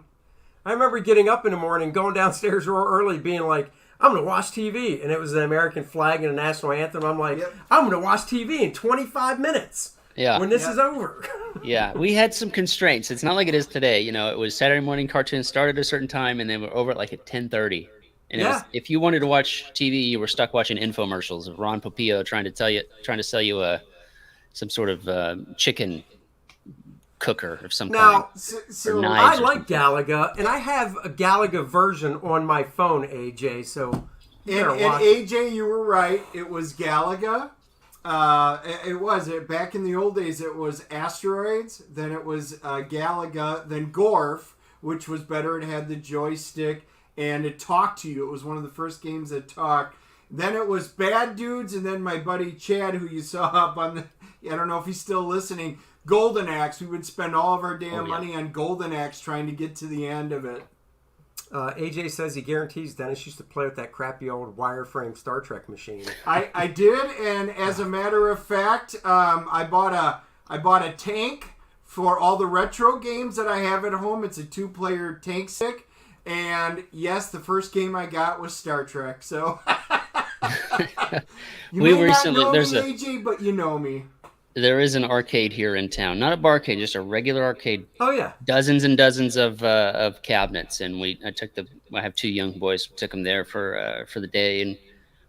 going downstairs real early, being like, I'm going to watch TV. And it was the American flag and the national anthem. I'm like, I'm going to watch TV in 25 minutes when this is over. We had some constraints. It's not like it is today. It was Saturday morning cartoons started at a certain time, and they were over at 10:30. And it was, if you wanted to watch TV, you were stuck watching infomercials of Ron Popeil trying to sell you some sort of chicken cooker of some kind. So I like Galaga, and I have a Galaga version on my phone, AJ. So and AJ, you were right. It was Galaga. It was back in the old days. It was Asteroids. Then it was Galaga. Then Gorf, which was better. It had the joystick and it talked to you. It was one of the first games that talked. Then it was Bad Dudes, and then my buddy Chad, who you saw up on the, I don't know if he's still listening, Golden Axe. We would spend all of our damn money on Golden Axe trying to get to the end of it. AJ says he guarantees Dennis used to play with that crappy old wireframe Star Trek machine. I did, and as a matter of fact, I bought a tank for all the retro games that I have at home. It's a 2-player tank stick, and yes, the first game I got was Star Trek. So you may not know me, AJ, but you know me. There is an arcade here in town, not a barcade, just a regular arcade. Oh yeah, dozens and dozens of cabinets, and I have 2 young boys, took them there for the day, and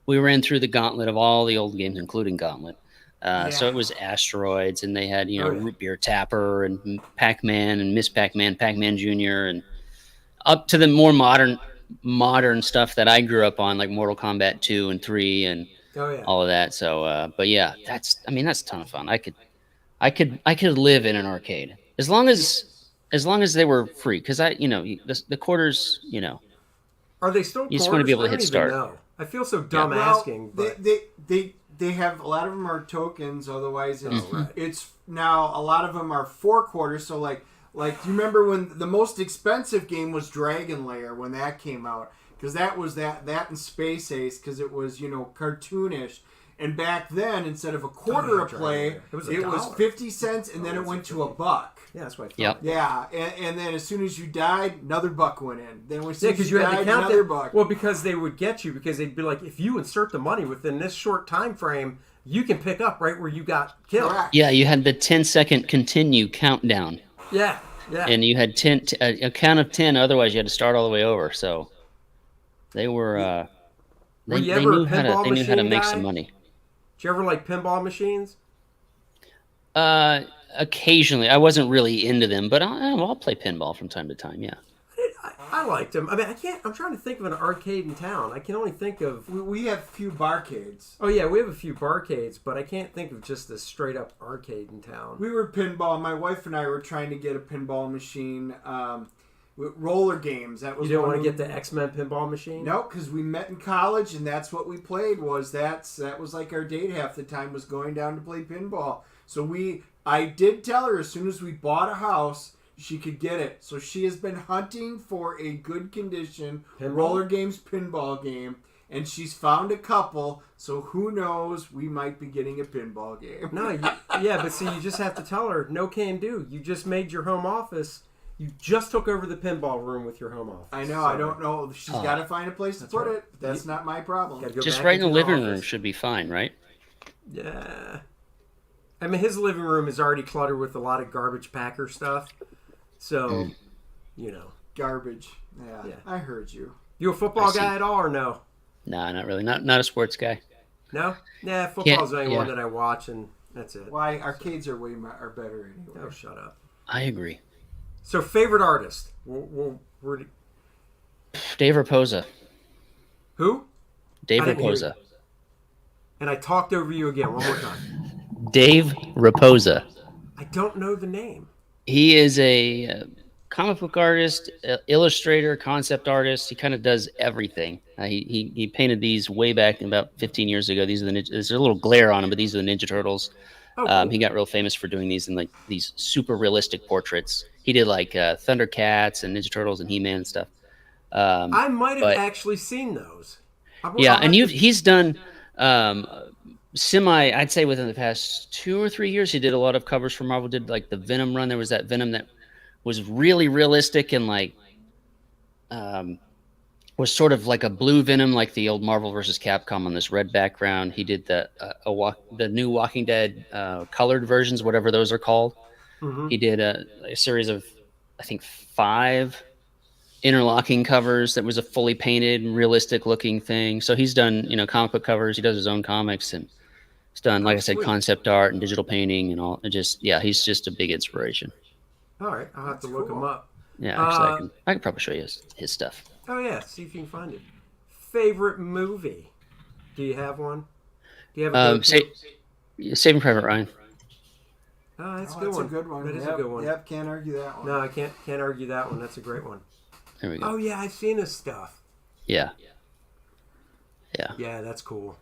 we ran through the gauntlet of all the old games, including Gauntlet. So it was Asteroids, and they had Root Beer Tapper and Pac-Man and Miss Pac-Man, Pac-Man Jr., and up to the more modern stuff that I grew up on, like Mortal Kombat 2 and 3 and all of that. So, but yeah, that's a ton of fun. I could live in an arcade as long as they were free. Cause the quarters, are they still? You just want to be able to hit start. I feel so dumb asking. But they have, a lot of them are tokens. Otherwise, it's now a lot of them are 4 quarters. So like, do you remember when the most expensive game was Dragon Lair when that came out? Because that was that and Space Ace, because it was, cartoonish. And back then, instead of a quarter a play, it was 50 cents, and then it went to $1. Yeah, that's what I thought. Yeah, and then as soon as you died, another $1 went in. Then as soon because you had to count another $1. Well, because they would get you, because they'd be like, if you insert the money within this short time frame, you can pick up right where you got killed. Correct. Yeah, you had the 10-second continue countdown. Yeah. And you had a count of 10, otherwise you had to start all the way over. So they were they knew how to make some money. Did you ever like pinball machines? Occasionally. I wasn't really into them, but I'll play pinball from time to time, yeah. I liked them. I mean, I'm trying to think of an arcade in town. I can only think of... We have a few barcades. Oh, yeah, we have a few barcades, but I can't think of just a straight-up arcade in town. We were pinball. My wife and I were trying to get a pinball machine with roller games. That was you didn't want to get the X-Men pinball machine? No, because we met in college, and that's what we played. That was like our date half the time, was going down to play pinball. So I did tell her as soon as we bought a house... she could get it. So she has been hunting for a good condition roller games pinball game, and she's found a couple. So who knows? We might be getting a pinball game. No, but see, you just have to tell her no can do. You just made your home office. You just took over the pinball room with your home office. I know. I don't know. She's got to find a place to put it. That's not my problem. Just right in the living room should be fine, right? Yeah. I mean, his living room is already cluttered with a lot of garbage packer stuff. So, Garbage. Yeah, I heard you. You a football guy at all or no? Nah, not really. Not a sports guy. No? Yeah, football's the only one that I watch, and that's it. Why? Arcades are are better anyway. Oh, shut up. I agree. So, favorite artist? Dave Raposa. Who? Dave Raposa. And I talked over you again. One more time. Dave Raposa. I don't know the name. He is a comic book artist, illustrator, concept artist. He kind of does everything. He painted these way back about 15 years ago. There's a little glare on them, but these are the Ninja Turtles. Oh, cool. He got real famous for doing these in like these super realistic portraits. He did like Thundercats and Ninja Turtles and He-Man and stuff. I might have actually seen those. He's done I'd say within the past 2 or 3 years, he did a lot of covers for Marvel. Did like the Venom run. There was that Venom that was really realistic and like was sort of like a blue Venom, like the old Marvel versus Capcom on this red background. He did the new Walking Dead colored versions, whatever those are called. Mm-hmm. He did a series of, I think, 5 interlocking covers that was a fully painted, realistic looking thing. So he's done, comic book covers. He does his own comics, and he's done, like I said, concept art and digital painting and all. He's just a big inspiration. All right, I'll have to look him up. Yeah, actually, I can probably show you his stuff. Oh yeah, see if you can find it. Favorite movie? Do you have one? Do you have Saving Private Ryan. Oh, that's a good one. That is a good one. Yep, can't argue that one. No, I can't argue that one. That's a great one. There we go. Oh yeah, I've seen his stuff. Yeah, that's cool.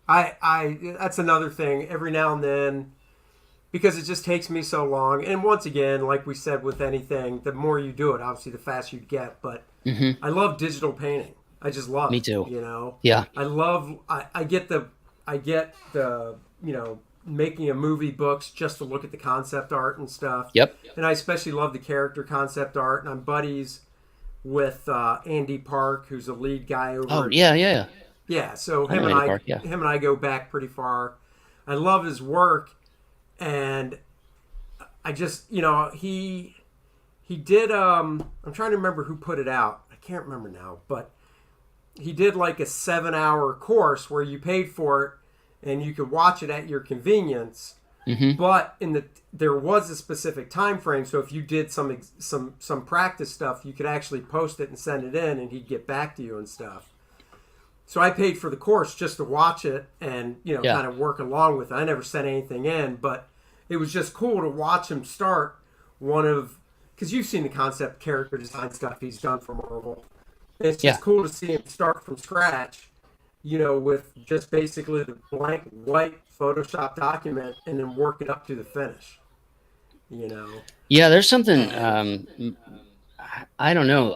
I that's another thing. Every now and then, because it just takes me so long. And once again, like we said with anything, the more you do it, obviously, the faster you get. But I love digital painting. I just love it. Me too. Yeah. I get the making a movie books just to look at the concept art and stuff. Yep. And I especially love the character concept art. And I'm buddies with Andy Park, who's the lead guy over. Oh, yeah. Yeah, so him and I go back pretty far. I love his work, and I just, he did, I'm trying to remember who put it out. I can't remember now, but he did like a 7-hour course where you paid for it, and you could watch it at your convenience. Mm-hmm. But there was a specific time frame, so if you did some practice stuff, you could actually post it and send it in, and he'd get back to you and stuff. So I paid for the course just to watch it and kind of work along with it. I never sent anything in, but it was just cool to watch him start because you've seen the concept character design stuff he's done for Marvel. It's just cool to see him start from scratch, with just basically the blank white Photoshop document and then work it up to the finish. Yeah, there's something. I don't know.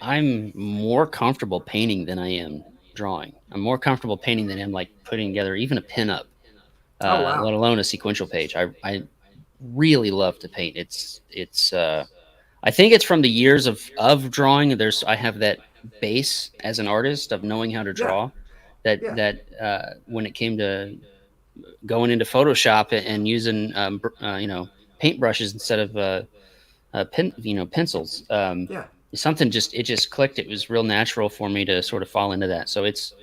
I'm more comfortable painting than I am drawing. I'm more comfortable painting than I am like putting together even a pinup, let alone a sequential page. I really love to paint. It's. I think it's from the years of drawing. I have that base as an artist of knowing how to draw. That when it came to going into Photoshop and using paint brushes instead of pencils. Something just clicked. It was real natural for me to sort of fall into that. So it's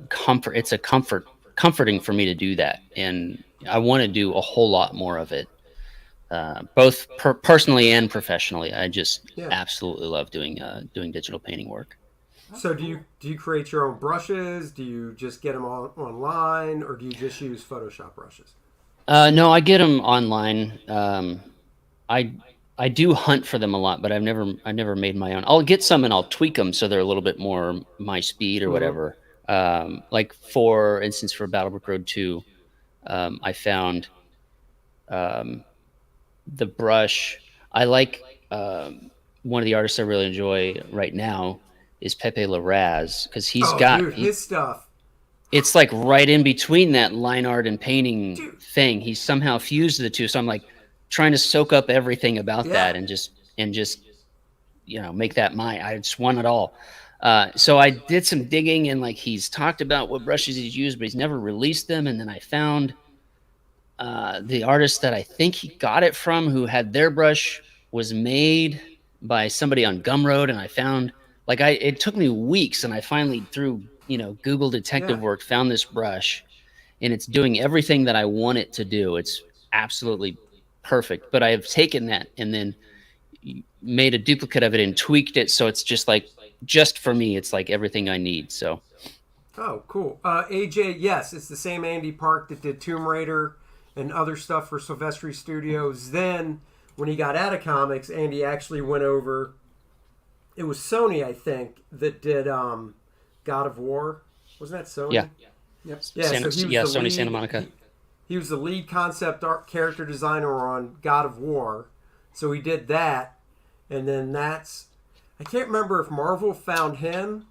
comfort. It's comforting for me to do that, and I want to do a whole lot more of it, both personally and professionally. I just absolutely love doing digital painting work. So do you create your own brushes? Do you just get them online, or do you just use Photoshop brushes? No, I get them online. I do hunt for them a lot, but I've never made my own. I'll get some and I'll tweak them so they're a little bit more my speed or whatever. Like for instance, for Battlebrook Road 2, I found the brush. I like one of the artists I really enjoy right now is Pepe Larraz, because he's got his stuff. It's like right in between that line art and painting thing. He's somehow fused the two. So I'm like, trying to soak up everything about Yeah. that and just make that mine. I just want it all. So I did some digging, and like he's talked about what brushes he's used, but he's never released them. And then I found the artist that I think he got it from, who had their brush was made by somebody on Gumroad, and I found it took me weeks, and I finally through Google detective Yeah. work found this brush, and it's doing everything that I want it to do. It's absolutely perfect. But I have taken that and then made a duplicate of it and tweaked it so it's just for me. It's like everything I need. So. Oh, cool. AJ, yes, it's the same Andy Park that did Tomb Raider and other stuff for Silvestri Studios. Then, when he got out of comics, Andy actually went over. It was Sony, I think, that did God of War. Wasn't that Sony? Yeah. Yep. Yeah, so he was the Sony lead, Santa Monica. He was the lead concept art character designer on God of War. So he did that. And then I can't remember if Marvel found him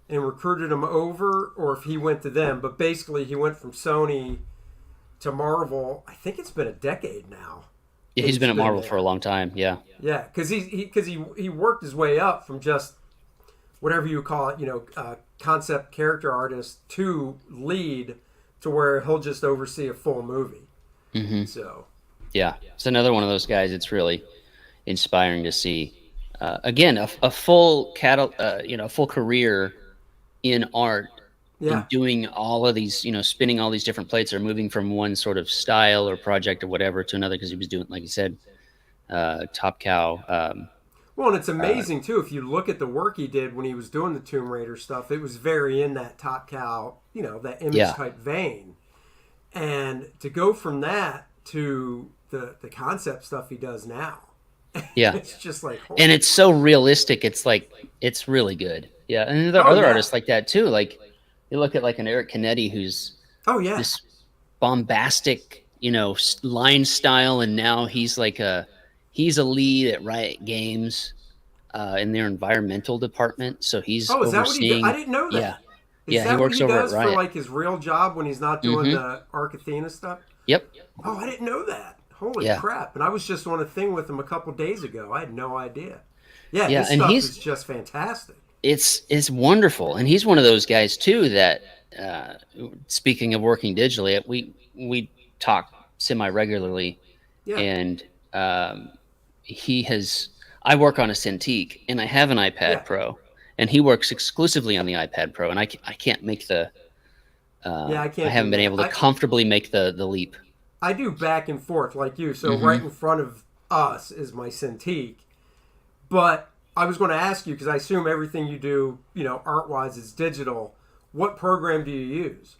and recruited him over or if he went to them. But basically, he went from Sony to Marvel. I think it's been a decade now. Yeah, he's been at Marvel for a long time. Yeah. Yeah, because he worked his way up from just whatever you call it, concept character artist to lead to where he'll just oversee a full movie. Mm-hmm. So. Yeah, it's another one of those guys. It's really inspiring to see. Again, a full full career in art, Yeah. and doing all of these, spinning all these different plates, or moving from one sort of style or project or whatever to another, because he was doing, like you said, Top Cow. Well, and it's amazing too if you look at the work he did when he was doing the Tomb Raider stuff. It was very in that Top Cow, that image type vein, and to go from that to the concept stuff he does now. Yeah, it's just like, and it's so realistic. It's like it's really good. Yeah, and there are other artists like that too. Like you look at like an Eric Canetti, who's this bombastic, line style, and now he's a lead at Riot Games in their environmental department. So he's is that what he did? overseeing. I didn't know that. Yeah, Is that he works what he over does at Riot for like his real job when he's not doing the Arc Athena stuff? Yep. Oh, I didn't know that. Holy crap! And I was just on a thing with him a couple days ago. I had no idea. Yeah, his and stuff is just fantastic. It's wonderful, and he's one of those guys too that. Speaking of working digitally, we talk semi regularly, and he has. I work on a Cintiq, and I have an iPad Pro, and he works exclusively on the iPad Pro, and I can't make the. I haven't been able to comfortably make the leap. I do back and forth like you. So right in front of us is my Cintiq, but I was going to ask you because I assume everything you do, art wise, is digital. What program do you use?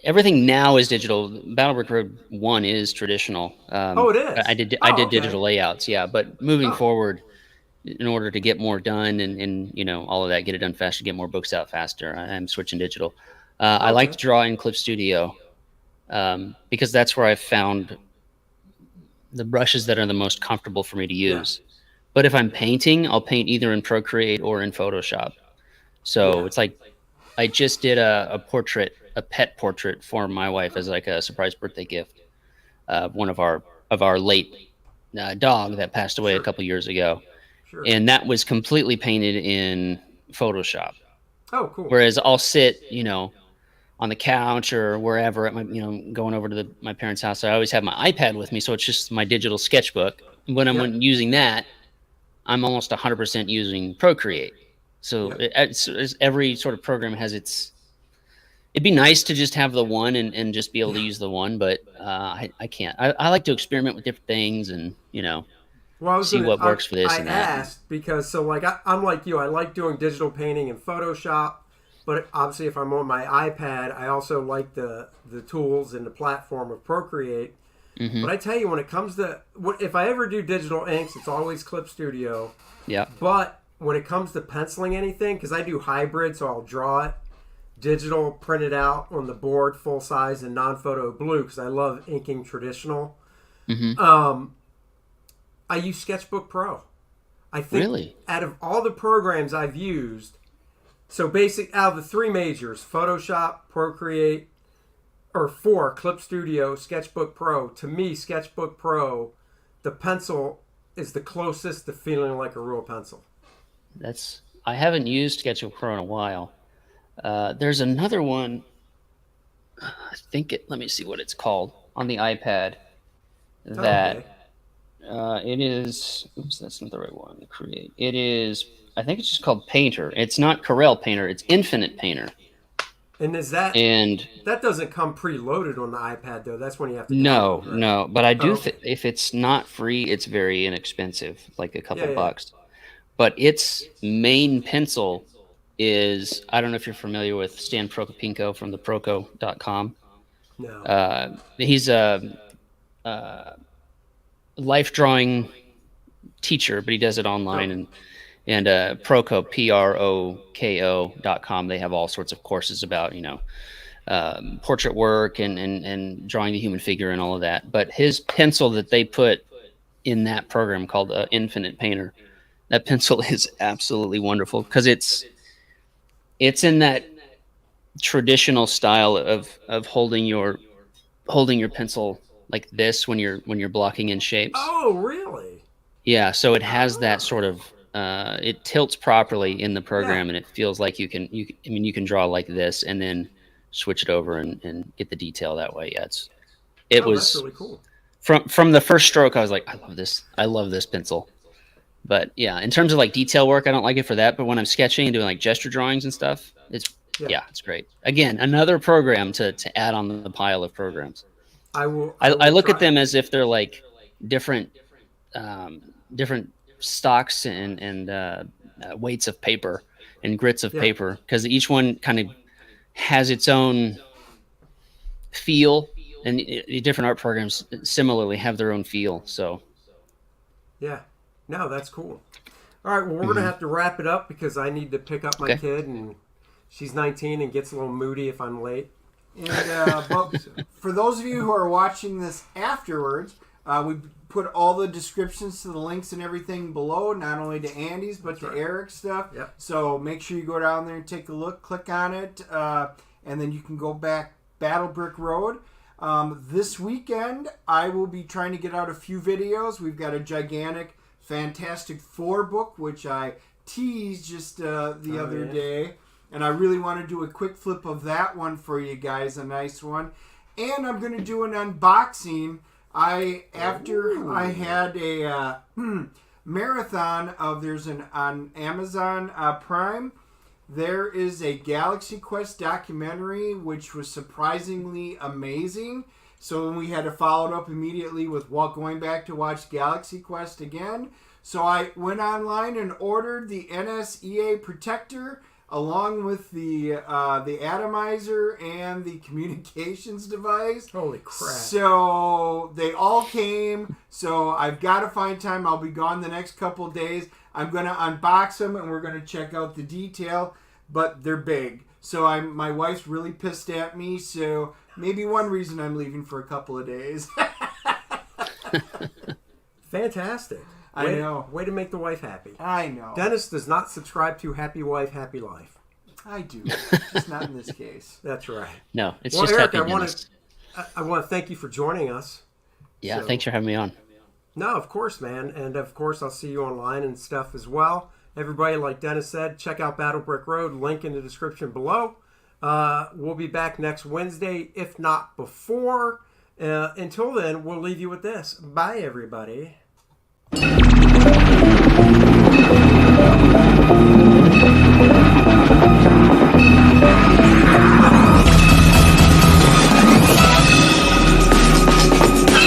Everything now is digital. Battlebreak Road 1 is traditional. It is? I did digital layouts, but moving forward, in order to get more done and all of that, get it done faster, get more books out faster, I'm switching digital. I like to draw in Clip Studio because that's where I've found the brushes that are the most comfortable for me to use. But if I'm painting, I'll paint either in Procreate or in Photoshop. So it's like I just did a pet portrait for my wife as like a surprise birthday gift. One of our late dog that passed away a couple years ago. Sure. And that was completely painted in Photoshop. Oh, cool. Whereas I'll sit, on the couch or wherever at my, going over to my parents' house. I always have my iPad with me, so it's just my digital sketchbook. And when I'm using that, I'm almost 100% using Procreate. So it's every sort of program has its. It'd be nice to just have the one and just be able to use the one, but I can't. I like to experiment with different things and see what works for this and that. I asked because I'm like you. I like doing digital painting in Photoshop, but obviously if I'm on my iPad, I also like the tools and the platform of Procreate. Mm-hmm. But I tell you, when it comes to if I ever do digital inks, it's always Clip Studio. Yeah. But when it comes to penciling anything, because I do hybrid, so I'll draw it digital, print it out on the board, full size and non-photo blue, because I love inking traditional. Mm-hmm. I use Sketchbook Pro. I think out of all the programs I've used, so out of the three majors, Photoshop, Procreate, or for Clip Studio Sketchbook Pro. To me, Sketchbook Pro, the pencil is the closest to feeling like a real pencil. I haven't used Sketchbook Pro in a while. There's another one. Let me see what it's called on the iPad. That it is. Oops, that's not the right one. Create. It is. I think it's just called Painter. It's not Corel Painter. It's Infinite Painter. And that doesn't come preloaded on the iPad though? That's when you have to download, right? No. But I do. If it's not free, it's very inexpensive, like a couple bucks. But its main pencil is, I don't know if you're familiar with Stan Prokopinko from the Proko.com. No. He's a life drawing teacher, but he does it online. And Proko, Proko.com, they have all sorts of courses about, portrait work and drawing the human figure and all of that. But his pencil that they put in that program called Infinite Painter, that pencil is absolutely wonderful because it's in that traditional style of holding your pencil like this when you're blocking in shapes. Oh, really? Yeah, so it has that sort of it tilts properly in the program, and it feels like you can draw like this and then switch it over and get the detail that way. Yeah, it was that's really cool. From the first stroke, I was like, I love this pencil. But yeah, in terms of like detail work, I don't like it for that. But when I'm sketching and doing like gesture drawings and stuff, it's great. Again, another program to add on the pile of programs. I look at them as if they're like different stocks and weights of paper and grits of paper, because each one kind of has its own feel, and different art programs similarly have their own feel. So yeah. No, that's cool. All right, well, we're going to have to wrap it up because I need to pick up my kid, and she's 19 and gets a little moody if I'm late. And but for those of you who are watching this afterwards, we put all the descriptions to the links and everything below, not only to Andy's, but to Eric's stuff. Yep. So make sure you go down there and take a look, click on it, and then you can go back Battle Brick Road. This weekend, I will be trying to get out a few videos. We've got a gigantic Fantastic Four book, which I teased just the other day. And I really want to do a quick flip of that one for you guys, a nice one. And I'm going to do an unboxing. After I had a marathon of, on Amazon Prime, there is a Galaxy Quest documentary, which was surprisingly amazing. So we had to follow it up immediately with going back to watch Galaxy Quest again. So I went online and ordered the NSEA Protector along with the atomizer and the communications device. Holy crap. So they all came. So I've got to find time. I'll be gone the next couple of days. I'm going to unbox them and we're going to check out the detail. But they're big. So my wife's really pissed at me. So maybe one reason I'm leaving for a couple of days. Fantastic. I know. Way to make the wife happy. I know. Dennis does not subscribe to Happy Wife, Happy Life. I do. Just not in this case. That's right. No, it's well, just Eric, happiness. I want to thank you for joining us. Yeah, thanks for having me on. No, of course, man. And of course, I'll see you online and stuff as well. Everybody, like Dennis said, check out Battle Brick Road. Link in the description below. We'll be back next Wednesday, if not before. Until then, we'll leave you with this. Bye, everybody.